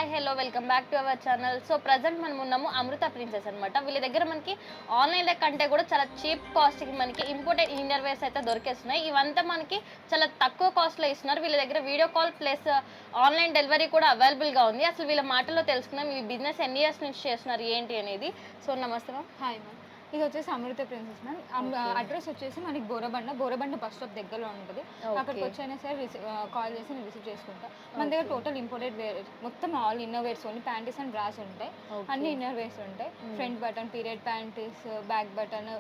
Hi hello welcome back to our channel. So present మనం ఉన్నాము అమృత princess అనమాట. వీళ్ళ దగ్గర మనకి ఆన్లైన్లో కంటే కూడా చాలా చీప్ కాస్ట్కి మనకి ఇంపోర్టెడ్ ఇన్నర్ వేర్స్ అయితే దొరికేస్తున్నాయి. ఇవంతా మనకి చాలా తక్కువ కాస్ట్లో ఇస్తున్నారు. వీళ్ళ దగ్గర video call plus online delivery కూడా అవైలబుల్గా ఉంది. అసలు వీళ్ళ మాటల్లో తెలుసుకుందాం ఈ బిజినెస్ ఎన్ని ఇయర్స్ నుంచి చేస్తున్నారు ఏంటి అనేది. సో నమస్తే మ్యామ్. హాయ్ మ్యామ్, ఇది వచ్చేసి అమృత ప్రిన్సెస్ మ్యామ్. అడ్రస్ వచ్చేసి మనకి బోరబండ బస్ స్టాప్ దగ్గరలో ఉంటుంది. అక్కడికి వచ్చైనా సరే కాల్ చేసి నేను రిసీవ్ చేసుకుంటా. మన దగ్గర టోటల్ ఇంపోర్టెడ్ వేర్ మొత్తం all inner wears only panties and bras ఉంటాయి. అన్ని ఇన్నర్ వేర్స్ ఉంటాయి. Front button, period panties, back button,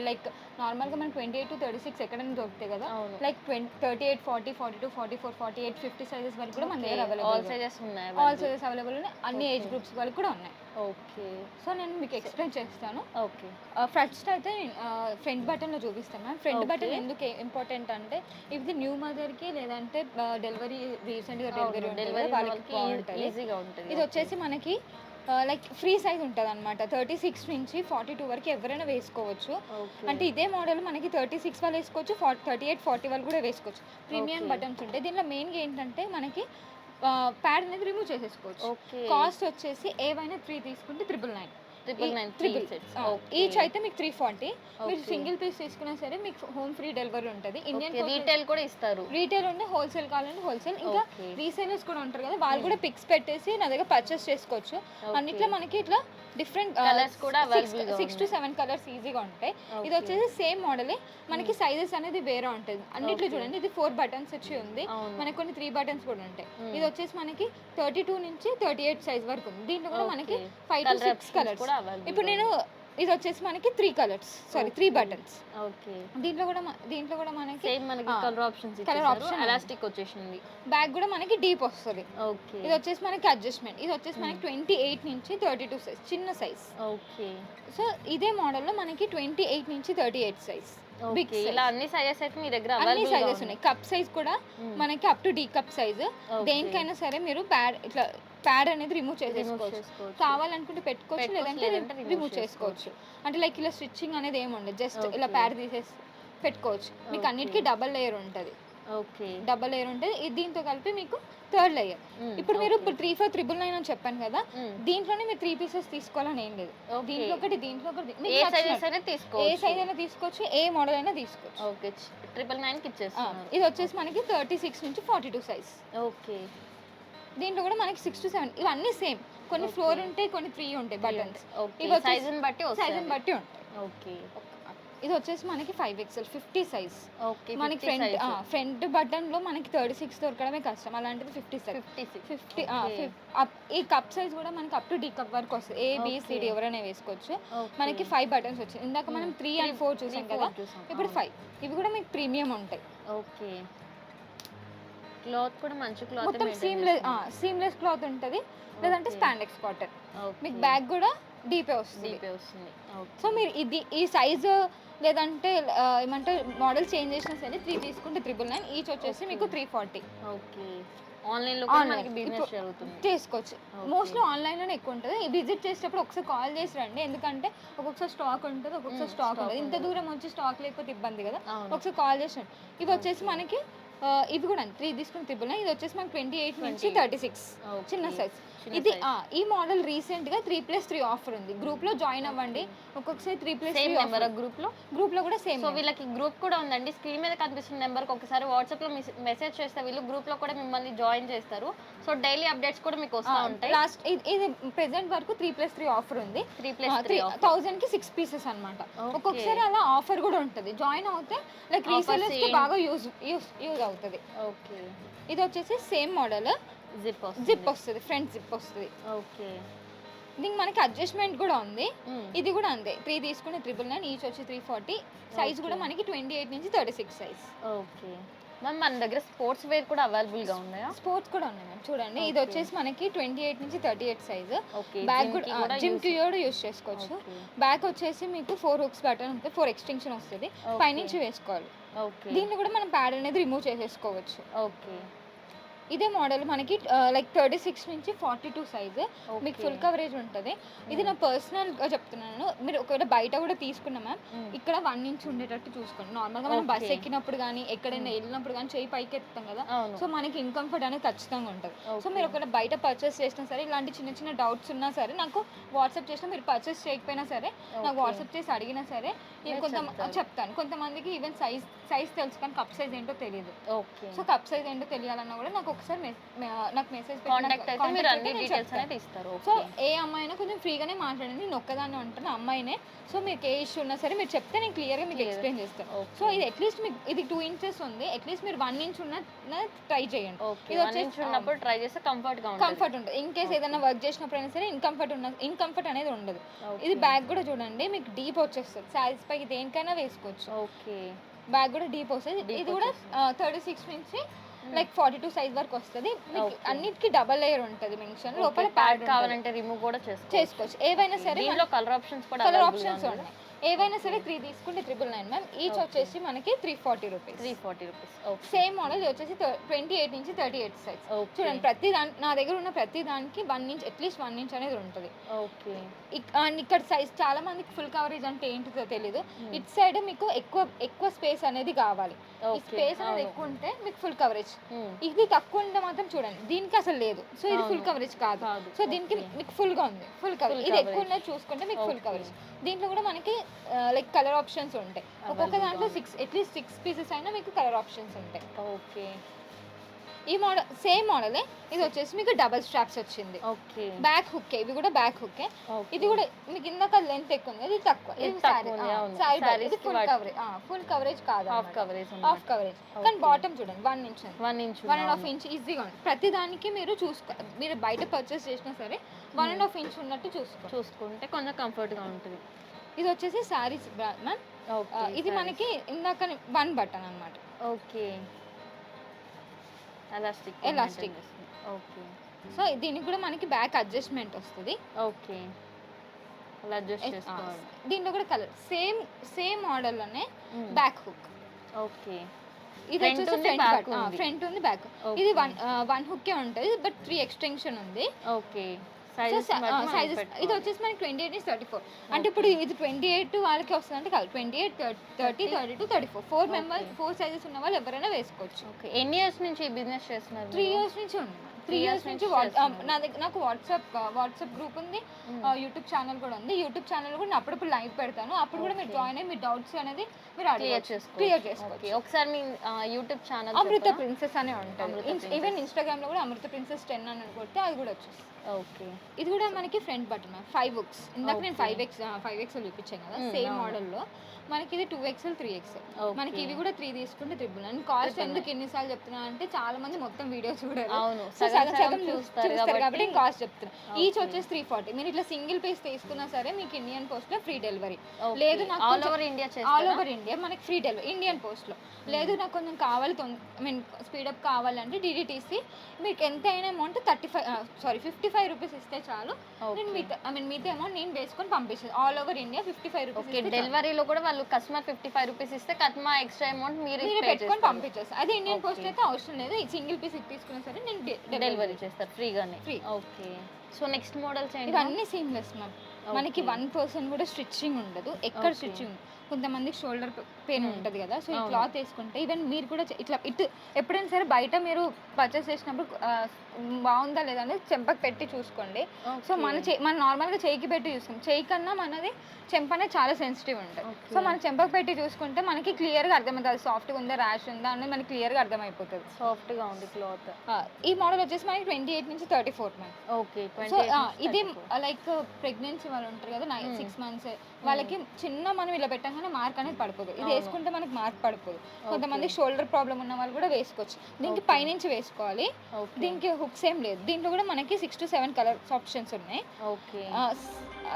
like నార్మల్గా మనకి 28 to 36 ఎక్కడైనా దొరుకుతాయి కదా, లైక్ 38, 40, 42, 44, 48, 50 సైజెస్ వరకు కూడా మన దగ్గర అవైలబుల్. ఆల్ సైజెస్ ఉన్నాయి. అన్ని ఏజ్ గ్రూప్స్ వాళ్ళకి కూడా ఉన్నాయి. ఓకే, సో నేను మీకు ఎక్స్ప్లెయిన్ చేస్తాను. ఓకే, ఫస్ట్ అయితే ఫ్రంట్ బటన్లో చూపిస్తాను మ్యామ్. ఫ్రంట్ బటన్ ఎందుకు ఇంపార్టెంట్ అంటే ఇది న్యూ మదర్కి లేదంటే డెలివరీ రీసెంట్గా డెలివరీ వాళ్ళకి ఈజీగా ఉంటుంది. ఇది వచ్చేసి మనకి లైక్ ఫ్రీ సైజ్ ఉంటుంది అనమాట. 36 నుంచి 42 వరకు ఎవరైనా వేసుకోవచ్చు. అంటే ఇదే మోడల్ మనకి 36 వాళ్ళు వేసుకోవచ్చు, 38, 40 వాళ్ళు కూడా వేసుకోవచ్చు. ప్రీమియం బటన్స్ ఉంటాయి. దీనిలో మెయిన్గా ఏంటంటే మనకి ప్యాడ్ అనేది రిమూవ్ చేసేసుకోవచ్చు. కాస్ట్ వచ్చేసి ఏవైనా 3 తీసుకుంటే 999 ఈచ్ అయితే మీకు 340. మీరు సింగిల్ పీస్ తీసుకున్నా సరే మీకు హోమ్ ఫ్రీ డెలివరీ ఉంటుంది. ఇండియన్ రీటైల్ కూడా ఇస్తారు. రీటైల్ ఉంటే హోల్సేల్ కావాలంటే హోల్సేల్. ఇంకా రీసేలర్స్ కూడా ఉంటారు కదా, వాళ్ళు కూడా పిక్స్ పెట్టేసి నా దగ్గర పర్చేస్ చేసుకోవచ్చు. అన్నిట్లో మనకి ఇట్లా డిఫరెంట్ కలర్స్ కూడా 6 to 7 కలర్స్ ఈజీగా ఉంటాయి. ఇది వచ్చేసి సేమ్ మోడలే, మనకి సైజెస్ అనేది వేరే ఉంటుంది. అన్నిట్లో చూడండి, ఇది 4 బటన్స్ వచ్చి ఉంది, మనకి కొన్ని 3 బటన్స్ కూడా ఉంటాయి. ఇది వచ్చేసి మనకి 32 నుంచి 38 సైజ్ వరకు ఉంది. దీంట్లో కూడా మనకి 5 to 6 కలర్స్. ఇప్పుడు నేను ఇది వచ్చేసి మనకి 3 బటన్స్. ఓకే, దీంట్లో కూడా మనకి సేమ్ మనకి కలర్ ఆప్షన్స్ ఎలాస్టిక్ వచ్చేసింది. బ్యాక్ కూడా మనకి డీప్ వస్తుంది. ఓకే, ఇది వచ్చేసి మనకి అడ్జస్ట్మెంట్. ఇది వచ్చేసి మనకి 28 నుంచి 32 సైజ్, చిన్న సైజ్. ఓకే, సో ఇదే మోడల్లో మనకి 28 నుంచి 38 సైజ్. బిగ్ ఇలా అన్ని సైజెస్ అయితే మీ దగ్గర అన్ని సైజెస్ ఉన్నాయి. కప్ సైజ్ కూడా మనకి up to D cup size. దేనికైనా సరే మీరు ప్యాడ్ అనేది రిమూవ్ చేసేసుకోవచ్చు. కావాలనుకుంటే పెట్టుకోవచ్చు, లేదంటే రిమూవ్ చేసుకోవచ్చు. అంటే లైక్ ఇలా స్టిచ్చింగ్ అనేది ఏమి ఉండదు, జస్ట్ ఇలా ప్యాడ్ తీసేసి పెట్టుకోవచ్చు. మీకు అన్నిటికీ డబల్ లేయర్ ఉంటుంది. ఓకే, డబల్ లేయర్ ఉంటుంది. దీంతో కలిపి మీకు 3rd లేయర్. ఇప్పుడు మీరు 34999 అని చెప్పాను కదా, దీంట్లోనే మీరు 3 పీసెస్ తీసుకోవాలని ఏం లేదు. దీంట్లో ఒకటి ఏ సైజ్ అయినా తీసుకోవచ్చు, ఏ మోడల్ అయినా తీసుకోవచ్చు. ఓకే, 999 కి ఇచ్చేస్తాను. ఇది వచ్చేసి మనకి 36 నుంచి 42 సైజ్. ఓకే, దీంట్లో కూడా మనకి 6 to 7 ఇవన్నీ సేమ్. కొన్ని 4 ఉంటాయి, కొన్ని 3 ఉంటాయి బటన్స్. ఇవి సైజుని బట్టి ఉంటాయి. ఓకే, ఇది వచ్చేసి మనకి 5XL 50 సైజ్. ఓకే, మనకి ఫ్రంట్ బటన్ లో మనకి 36 దొరకడమే కష్టం, అలాంటిది 50 సైజ్. 50 ఈ కప్ సైజ్ కూడా మనకి అప్ టు డి కప్ వరకు వస్తుంది. ABCD ఎవరైనా వేసుకోవచ్చు. మనకి 5 బటన్స్ వచ్చాయి. ఇందాక మనం 3 and 4 చూసాం కదా, ఇప్పుడు 5. ఇవి కూడా మీకు ప్రీమియం ఉంటాయి. ఓకే, క్లాత్ కూడా మంచి క్లాత్, మొత్తం సీమ్లెస్ క్లాత్ ఉంటుంది, లేదంటే స్పాండెక్స్ కాటన్. మీకు బ్యాగ్ కూడా డీపే వస్తుంది. సో మీరు ఈ సైజు లేదంటే ఏమంటే మోడల్ చేంజ్ చేసినా సరే 3 తీసుకుంటే 999. ఈచ్ వచ్చేసి మీకు 340. ఓకే, ఆన్లైన్లో కూడా మనకి బిజినెస్ జరుగుతుంది, చేసుకోవచ్చు. మోస్ట్లీ ఆన్లైన్లోనే ఎక్కువ ఉంటుంది. విజిట్ చేసేటప్పుడు ఒకసారి కాల్ చేసి రండి, ఎందుకంటే ఒక్కొక్కసారి స్టాక్ ఉంటుంది, ఒక్కొక్కసారి స్టాక్ ఉంటుంది. ఇంత దూరం వచ్చి స్టాక్ లేకపోతే ఇబ్బంది కదా, ఒకసారి కాల్ చేసి రండి. ఇవి వచ్చేసి మనకి ఇవి కూడా 3 తీసుకుని 999. ఇది వచ్చేసి మనకి 28 నుంచి 36 చిన్న సైజ్. ఇది ఈ మోడల్ రీసెంట్ గా 3+3 ఆఫర్ ఉంది. గ్రూప్ లో జాయిన్ అవ్వండి. ఒక్కొక్కసారి 3+3 ఆఫర్. గ్రూప్ లో కూడా సేమ్. సో వీళ్ళకి గ్రూప్ కూడా ఉందండి. స్క్రీన్ మీద కనిపిస్తున్న నెంబర్ కి ఒకసారి వాట్సాప్ లో మెసేజ్ చేస్తే వీళ్ళు గ్రూప్ లో కూడా మిమ్మల్ని జాయిన్ చేస్తారు. సో డైలీ అప్డేట్స్ కూడా మీకు వస్తూ ఉంటాయి. లాస్ట్ ఇది ప్రెసెంట్ వరకు 3+3 ఆఫర్ ఉంది. 1000 కి 6 పీసెస్ అన్నమాట. ఒక్కొక్కసారి అలా ఆఫర్ కూడా ఉంటుంది. జాయిన్ అవుతే లైక్ రీసెలర్స్ కి బాగా యూజ్ అవుతుంది. ఓకే, ఇది వచ్చేసి సేమ్ మోడల్, జిప్ వస్తుంది, ఫ్రంట్ జిప్ వస్తుంది. ఓకే, దీనికి మనకి అడ్జస్ట్మెంట్ కూడా ఉంది. ఇది కూడా అంతే, 3 తీసుకుంటే 999. ఈచ్ వచ్చి 340. సైజ్ కూడా మనకి 28 నుంచి 36 సైజ్. ఓకే మ్యామ్, మన దగ్గర స్పోర్ట్స్ వేర్ కూడా అవైలబుల్ గా ఉన్నాయా? స్పోర్ట్స్ కూడా ఉన్నాయి మ్యామ్. చూడండి, ఇది వచ్చేసి మనకి 28 నుంచి 38 సైజ్. బ్యాగ్ కూడా జిమ్ కి కూడా యూస్ చేసుకోవచ్చు. బ్యాగ్ వచ్చేసి మీకు 4 హుక్స్ బటన్ ఉంటుంది, 4 ఎక్స్టెన్షన్ వస్తుంది, పైనుంచి వేసుకోవాలి. దీన్ని కూడా మనం ప్యాడ్ అనేది రిమూవ్ చేసేసుకోవచ్చు. ఓకే, ఇదే మోడల్ మనకి లైక్ 36 నుంచి 42 సైజ్ మీకు ఫుల్ కవరేజ్ ఉంటుంది. ఇది నా పర్సనల్గా చెప్తున్నాను. మీరు ఒకవేళ బయట కూడా తీసుకున్నా మ్యామ్, ఇక్కడ 1 ఇంచ్ ఉండేటట్టు చూసుకోండి. నార్మల్గా మనం బస్ ఎక్కినప్పుడు కానీ ఎక్కడైనా వెళ్ళినప్పుడు కానీ చేయి పైకి ఎత్తుతాం కదా, సో మనకి ఇన్కంఫర్ట్ అనేది ఖచ్చితంగా ఉంటుంది. సో మీరు ఒకవేళ బయట పర్చేస్ చేసినా సరే, ఇలాంటి చిన్న చిన్న డౌట్స్ ఉన్నా సరే నాకు వాట్సాప్ చేసినా, మీరు పర్చేస్ చేయకపోయినా సరే నాకు వాట్సాప్ చేసి అడిగినా సరే చెప్తాను. కొంతమందికి ఈవెన్ సైజ్ తెలుసు కానీ కప్ సైజ్ ఏంటో తెలియదు. సో కప్ సైజ్ ఏంటో తెలియాలన్నా కూడా నాకు ఒకసారి నాకు మెసేజ్ ఇస్తారు. సో ఏ అమ్మాయినా కొంచెం ఫ్రీగానే మాట్లాడింది, నేను ఒక్కదాన్ని ఉంటాను అమ్మాయినే. సో మీకు ఏ ఇష్యూ ఉన్నా సరే మీరు చెప్తే నేను క్లియర్గా మీకు ఎక్స్ప్లెయిన్ చేస్తాను. సో ఇది అట్లీస్ట్ మీకు ఇది 2 ఇంచెస్ ఉంది, అట్లీస్ట్ మీరు 1 ఇంచ్ ఉన్న ట్రై చేయండి. ఇది వచ్చేసి ఉన్నప్పుడు ట్రై చేస్తే కంఫర్ట్ ఉంటుంది. ఇన్ కేస్ ఏదైనా వర్క్ చేసినప్పుడైనా సరే ఇన్కంఫర్ట్ అనేది ఉండదు. ఇది బ్యాగ్ కూడా చూడండి మీకు డీప్ వచ్చేస్తుంది, సారీస్ పైకి దేనికైనా వేసుకోవచ్చు. ఓకే, బ్యాగ్ కూడా డీప్ వస్తుంది. ఇది కూడా 36 నుంచి లైక్ 42 సైజ్ వరకు వస్తుంది. అన్నిటికీ డబల్ లేయర్ ఉంటుంది. మెన్షన్ లోపల ప్యాడ్ కావాలంటే రిమూవ్ కూడా చేసుకోవచ్చు. ఏవైనా సరే కలర్ ఆప్షన్స్ ఉన్నాయి. ఏవైనా సరే 3 తీసుకుంటే 999 మ్యామ్. ఈచ్ వచ్చేసి మనకి 340 రూపీస్. సేమ్ మోడల్ వచ్చేసి 28 నుంచి 38 సైజ్. చూడండి ప్రతి నా దగ్గర ఉన్న ప్రతి దానికి 1 ఇంచ్ అట్లీస్ట్ 1 ఇంచ్ అనేది ఉంటుంది. ఓకే, అండ్ ఇక్కడ సైజ్ చాలా మందికి ఫుల్ కవరేజ్ అంటే ఏంటిదో తెలీదు. ఇట్ సైడ్ మీకు ఎక్కువ స్పేస్ అనేది కావాలి. ఈ స్పేస్ అనేది ఎక్కువ ఉంటే మీకు ఫుల్ కవరేజ్. ఇది తక్కువ ఉంటే మాత్రం చూడండి దీనికి అసలు లేదు. సో ఇది ఫుల్ కవరేజ్ కాదు. సో దీనికి మీకు ఫుల్ గా ఉంది ఫుల్ కవరేజ్. ఇది ఎక్కువ ఉన్నది చూసుకుంటే మీకు ఫుల్ కవరేజ్. దీంట్లో కూడా మనకి లైక్ కలర్ ఆప్షన్స్ ఉంటాయి. ఒక్కొక్క దాంట్లో అట్లీస్ట్ 6 పీసెస్ అయినా మీకు కలర్ ఆప్షన్స్ ఉంటాయి. ఓకే, ఈ మోడల్ సేమ్ మోడలే. ఇది వచ్చేసి మీకు డబల్ స్ట్రాప్స్ వచ్చింది. Okay, back hook. ఇవి కూడా బ్యాక్ హుక్. ఇది కూడా మీకు ఇందాక లెంత్ ఎక్కువ ఉంది, ఇది తక్కువ. ఇది ఫుల్ కవరేజ్ కాదు, హాఫ్ కవరేజ్. కానీ బాటమ్ చూడండి 1 ఇంచ్ 1.5 ఇంచ్ ఈజీగా ఉంది. ప్రతి దానికి మీరు మీరు బయట పర్చేస్ చేసినా సరే 1.5 ఇంచ్ ఉన్నట్టు చూసుకుంటే కొంచెం కంఫర్ట్ గా ఉంటుంది. ఇది వచ్చేసి సారీస్ మ్యామ్. ఇది మనకి ఇందాక 1 బటన్ అన్నమాట. Okay, elastic. ఓకే, సో దీనికి కూడా మనకి బ్యాక్ అడ్జస్ట్మెంట్ వస్తుంది. ఓకే, అలా అడ్జస్ట్ చేసుకోవాలి. దీంట్లో కూడా కలర్ సేమ్ మోడల్ లోనే బ్యాక్ హుక్. ఓకే, ఇది వచ్చేసి ఫ్రంట్ ఉంది బ్యాక్. ఇది 1 హుక్ ఉంటుంది బట్ 3 ఎక్స్టెన్షన్ ఉంది. ఓకే, సైజెస్ ఇది వచ్చేసి మనకి 28 నుంచి 34. అంటే ఇప్పుడు ఇది 28 వాళ్ళకి వస్తుంది అంటే కాదు, 28, 30, 32, 34 4 సైజెస్ ఉన్న వాళ్ళు ఎవరైనా వేసుకోవచ్చు. ఓకే, ఎన్ని ఇయర్స్ నుంచి ఈ బిజినెస్ చేస్తున్నారు? 3 ఇయర్స్ నుంచి ఉంది. 3 ఇయర్స్ నుంచి నాకు వాట్సాప్ గ్రూప్ ఉంది, యూట్యూబ్ ఛానల్ కూడా ఉంది. యూట్యూబ్ ఛానల్ కూడా నేను అప్పుడప్పుడు లైవ్ పెడతాను. అప్పుడు కూడా మీరు జాయిన్ అయ్యి మీ డౌట్స్ అనేది మీరు క్లియర్ చేసుకోవచ్చు. ఒకసారి మీ యూట్యూబ్ ఛానల్ అమృత ప్రిన్సెస్ అనే ఉంటుంది. ఈవెన్ ఇన్స్టాగ్రామ్ లో కూడా అమృత ప్రిన్సెస్ 10 అని కొడితే అది కూడా వచ్చేస్తుంది. ఓకే, ఇది కూడా మనకి ఫ్రంట్ బటన్ 5 హుక్స్. ఇందాక నేను 5XL చూపించాను కదా సేమ్ మోడల్లో. మనకి ఇది 2XL 3XL. మనకి ఇవి కూడా 3 తీసుకుంటే 999. కాస్ట్ ఎందుకు ఎన్నిసార్లు చెప్తున్నా అంటే చాలా మంది మొత్తం వీడియో చూడాలి, సగం చూస్తారు కాబట్టి కాస్ట్ చెప్తున్నా. ఈచ్ వచ్చేసి 340. మీరు ఇట్లా సింగిల్ పీస్ తీసుకున్నా సరే మీకు ఇండియన్ పోస్ట్ లో ఫ్రీ డెలివరీ. లేదు నాకు ఆల్ ఓవర్ ఇండియా మనకి ఫ్రీ డెలివరీ ఇండియన్ పోస్ట్ లో. లేదు నాకు కొంచెం కావాలి స్పీడప్ కావాలంటే DDTC మీకు ఎంత అయిన అమౌంట్ 55 రూపీస్ ఇస్తే చాలు. నేను మిగతా అమౌంట్ నేను వేసుకొని పంపిస్తాను. All over India 55 rupees. డెలివరీలో కూడా వాళ్ళు కస్టమర్ 55 రూపీస్ ఇస్తే కస్టమర్ ఎక్స్ట్రా అమౌంట్ మీరు పెట్టుకొని పంపించేస్తారు. అదే ఇండియన్ పోస్ట్ అయితే అవసరం లేదు. సింగిల్ పీస్ తీసుకున్నా సరే నేను డెలివరీ చేస్తారు ఫ్రీగానే. ఓకే, సో నెక్స్ట్ మోడల్స్ ఏంటి? ఇవన్నీ సీమ్లెస్ మ్యామ్. మనకి 1% కూడా స్టిచ్చింగ్ ఉండదు. ఎక్కడ స్టిచ్చింగ్ కొంతమందికి షోల్డర్ పెయిన్ ఉంటుంది కదా, సో ఈ క్లాత్ వేసుకుంటే ఈవెన్ మీరు కూడా ఇట్లా ఎప్పుడైనా సరే బయట మీరు పర్చేస్ చేసినప్పుడు బాగుందా లేదా అనేది చెంపకి పెట్టి చూసుకోండి. సో మన నార్మల్గా చేయికి పెట్టి చూసుకోండి. చేయి కన్నా మనది చెంప అనేది చాలా సెన్సిటివ్ ఉంటుంది. సో మన చెంపకి పెట్టి చూసుకుంటే మనకి క్లియర్గా అర్థమవుతుంది సాఫ్ట్గా ఉందా ర్యాష్ ఉందా అనేది మనకి క్లియర్గా అర్థమైపోతుంది. సాఫ్ట్గా ఉంది క్లాత్. ఈ మోడల్ వచ్చేసి మనకి 28 నుంచి 34 మ్యామ్. ఓకే, సో ఇది లైక్ ప్రెగ్నెన్సీ వాళ్ళు ఉంటారు కదా 6 మంత్స్ వాళ్ళకి చిన్న మనం ఇలా పెట్టగానే మార్క్ అనేది పడిపోదు. ఇది వేసుకుంటే మనకి మార్క్ పడిపోదు. కొంతమంది షోల్డర్ ప్రాబ్లం ఉన్న వాళ్ళు కూడా వేసుకోవచ్చు. దీనికి పైనుంచి వేసుకోవాలి. దీనికి హుక్స్ ఏం లేదు. దీంట్లో కూడా మనకి 6 to 7 కలర్స్ ఆప్షన్స్ ఉన్నాయి. ఓకే,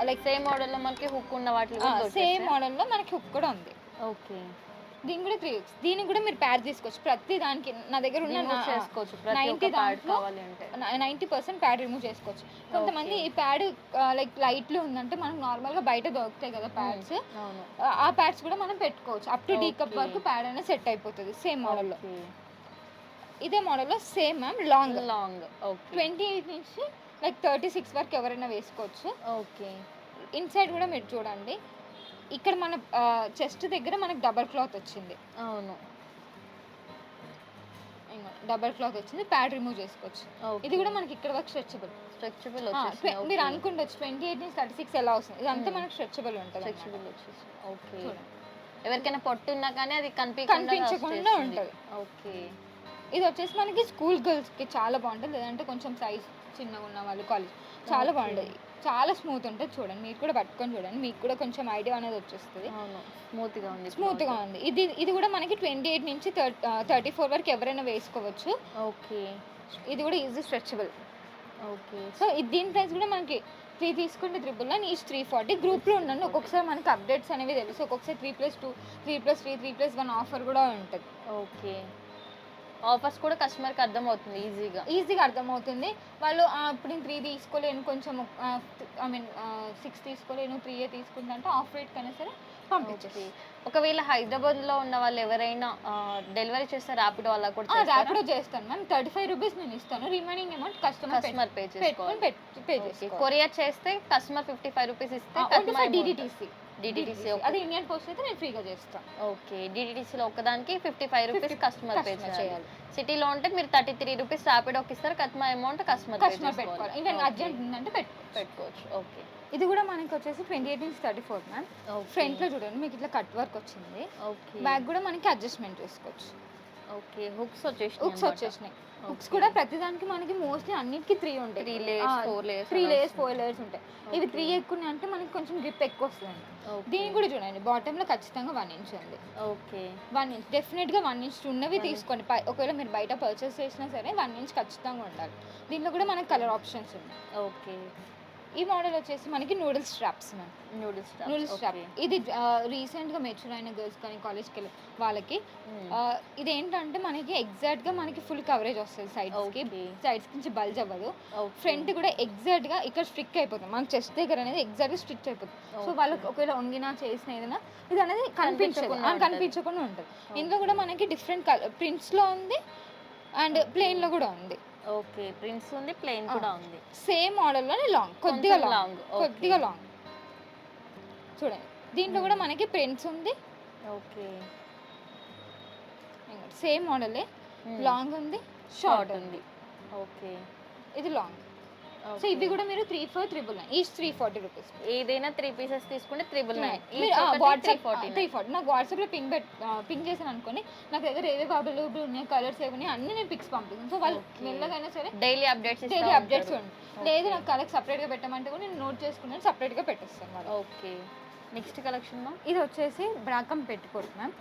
లైక్ సేమ్ మోడల్లో మనకి హుక్ ఉన్న వాటిలో సేమ్ మోడల్లో మనకి హుక్ కూడా ఉంది. ఓకే, దీని కూడా 3 హుక్స్. దీనికి కూడా మీరు ప్యాడ్ తీసుకోవచ్చు. ప్రతి దానికి నా దగ్గర ఉన్న 90% ప్యాడ్ రిమూవ్ చేసుకోవచ్చు. కొంతమంది ఈ ప్యాడ్ లైక్ లైట్లో ఉందంటే మనకు నార్మల్గా బయట దొరుకుతాయి కదా ప్యాడ్స్, ఆ ప్యాడ్స్ కూడా మనం పెట్టుకోవచ్చు. అప్ టు D కప్ వరకు ప్యాడ్ అనేది సెట్ అయిపోతుంది సేమ్ మోడల్లో. ఇదే మోడల్లో same ma'am long long. Okay. 28 నుంచి లైక్ 36 వరకు ఎవరైనా వేసుకోవచ్చు. ఓకే. ఇన్సైడ్ కూడా మీరు చూడండి, ఇక్కడ మన చెస్ట్ దగ్గర మనకి డబల్ క్లాత్ వచ్చింది. అవును. డబల్ క్లాత్ వచ్చింది, ప్యాడ్ రిమూవ్ చేసుకోవచ్చు. ఇది కూడా మనకి ఇక్కడ వరకు స్ట్రెచబుల్. స్ట్రెచబుల్ మీరు అనుకుంటొచ్చు 28 నుంచి 36 ఎలా వస్తుంది, ఇదంతా మనకి స్ట్రెచబుల్ ఉంటుంది. స్ట్రెచబుల్ వచ్చేసి. ఓకే. ఎవరికైనా పొట్టు ఉన్నా కానీ అది కనిపించకుండా ఉంటుంది. ఓకే. ఇది వచ్చేసి మనకి స్కూల్ గర్ల్స్కి చాలా బాగుంటుంది, లేదంటే కొంచెం సైజ్ చిన్నగా ఉన్న వాళ్ళు కాలేజ్ చాలా బాగుంటుంది. చాలా స్మూత్ ఉంటుంది. చూడండి, మీరు కూడా పట్టుకొని చూడండి, మీకు కూడా కొంచెం ఐడియా అనేది వచ్చేస్తుంది. స్మూత్గా ఉంది. ఇది కూడా మనకి 28 నుంచి 34 వరకు ఎవరైనా వేసుకోవచ్చు. ఓకే. ఇది కూడా ఈజీ స్ట్రెచబుల్. ఓకే. సో దీని ప్రైస్ కూడా మనకి 3 తీసుకుంటే 399, ఈచ్ 340. గ్రూప్లో ఉండండి, ఒక్కొక్కసారి మనకి అప్డేట్స్ అనేవి తెలుసు. ఒక్కొక్కసారి 3+2, 3+3, 3+1 ఆఫర్ కూడా ఉంటుంది. ఓకే. ఆఫర్స్ కూడా కస్టమర్కి అర్థమవుతుంది ఈజీగా అర్థమవుతుంది. వాళ్ళు ఇప్పుడు నేను 3 తీసుకోలేను, కొంచెం ఐ మీన్ 6 తీసుకోలేను, 3 తీసుకుంటా అంటే ఆఫ్ రేట్ కన్నా సరే పంపించేసి. ఒకవేళ హైదరాబాద్లో ఉన్న వాళ్ళు ఎవరైనా డెలివరీ చేస్తే ర్యాపిడో అలా కూడా ర్యాపిడో చేస్తాను మ్యామ్. 35 రూపీస్ నేను ఇస్తాను, రిమైనింగ్ అమౌంట్ కస్టమర్ పే చేసుకోవాలి. కొరియర్ చేస్తే కస్టమర్ 55 రూపీస్ ఇస్తే డిటిటిసి అది ఇండియన్ పోస్ట్ అయితే నేను ఫ్రీగా చేస్తాను. ఓకే. డిటిటిసిలో ఒకదానికి 55 రూపీస్ కస్టమర్ పే చేయాలి. సిటీలో ఉంటే మీరు 33 రూపీస్ ర్యాపిడోకి ఇస్తారు, కస్టమర్ అమౌంట్ కస్టమర్ పెట్టుకోవాలి. ఈవెన్ అర్జెంట్ ఉందంటే పెట్టుకోవచ్చు. ఓకే. ఇది కూడా మనకి వచ్చేసి 28 నుంచి 34 మ్యామ్. ఫ్రంట్ లో చూడండి మీకు ఇట్లా కట్ వర్క్ వచ్చింది. బ్యాక్ కూడా మనకి అడ్జస్ట్మెంట్ చేసుకోవచ్చు. ఓకే. హుక్స్ వచ్చేసినాయి. హుక్స్ కూడా ప్రతిదానికి మనకి మోస్ట్లీ అన్నిటికీ 3 ఉంటాయి. 3 layers 4 layers ఉంటాయి. ఇవి 3 ఎక్కువ అంటే మనకి కొంచెం గ్రిప్ ఎక్కువ వస్తుంది. దీనికి కూడా చూడండి, బాటమ్ లో ఖచ్చితంగా 1 ఇంచ్ ఉంది. ఓకే. 1 ఇంచ్ డెఫినెట్ గా 1 ఇంచ్ ఉన్నవి తీసుకోండి. ఒకవేళ మీరు బయట పర్చేస్ చేసినా సరే 1 ఇంచ్ ఖచ్చితంగా ఉండాలి. దీంట్లో కూడా మనకి కలర్ ఆప్షన్స్ ఉన్నాయి. ఓకే. ఈ మోడల్ వచ్చేసి మనకి noodles straps ma'am. Noodles strap ఇది రీసెంట్గా మెచ్యూర్ అయిన గర్ల్స్ కానీ కాలేజ్కి వెళ్ళి వాళ్ళకి ఇది ఏంటంటే మనకి ఎగ్జాక్ట్గా మనకి ఫుల్ కవరేజ్ వస్తుంది. సైడ్స్ నుంచి బల్జ్ అవ్వదు. ఫ్రంట్ కూడా ఎగ్జాక్ట్గా ఇక్కడ స్ట్రిక్ అయిపోతుంది. మనకి చెస్ట్ దగ్గర అనేది ఎగ్జాక్ట్గా స్ట్రిక్ అయిపోతుంది. సో వాళ్ళకి ఒకవేళ వంగినా చేసిన ఏదైనా ఇది అనేది కనిపించకుండా ఉంటుంది. ఇందులో కూడా మనకి డిఫరెంట్ ప్రింట్స్లో ఉంది అండ్ ప్లెయిన్లో కూడా ఉంది. ఓకే. ప్రింట్స్ ఉంది, ప్లెయిన్ కూడా ఉంది. సేమ్ మోడల్లోనే లాంగ్, కొద్దిగా లాంగ్ చూడండి. దీంట్లో కూడా మనకి ప్రింట్స్ ఉంది. ఓకే. సేమ్ మోడలే, లాంగ్ ఉంది, షార్ట్ ఉంది. ఓకే. ఇది లాంగ్. సో ఇవి కూడా మీరు 349, ఈచ్ 340 రూపీస్. ఏదైనా 3 పీసెస్ తీసుకుంటే 399. నాకు వాట్సాప్లో పింగ్ చేశాను అనుకోండి, నాకు దగ్గర ఏవేవి అవైలబుల్ ఉన్నాయి, కలర్స్ ఏమి అన్ని నేను పిక్స్ పంపిస్తాను. సో వాళ్ళు మెల్లగైనా సరే డైలీ అప్డేట్స్ ఉంటాయి. లేదు నాకు కలర్స్ సపరేట్గా పెట్టమంటే కూడా నేను నోట్ చేసుకున్నాను, సపరేట్గా పెట్టేస్తాను. ఓకే. నెక్స్ట్ కలెక్షన్ ఇది వచ్చేసి బ్రాకమ్ పెట్టుకోవచ్చు మ్యామ్.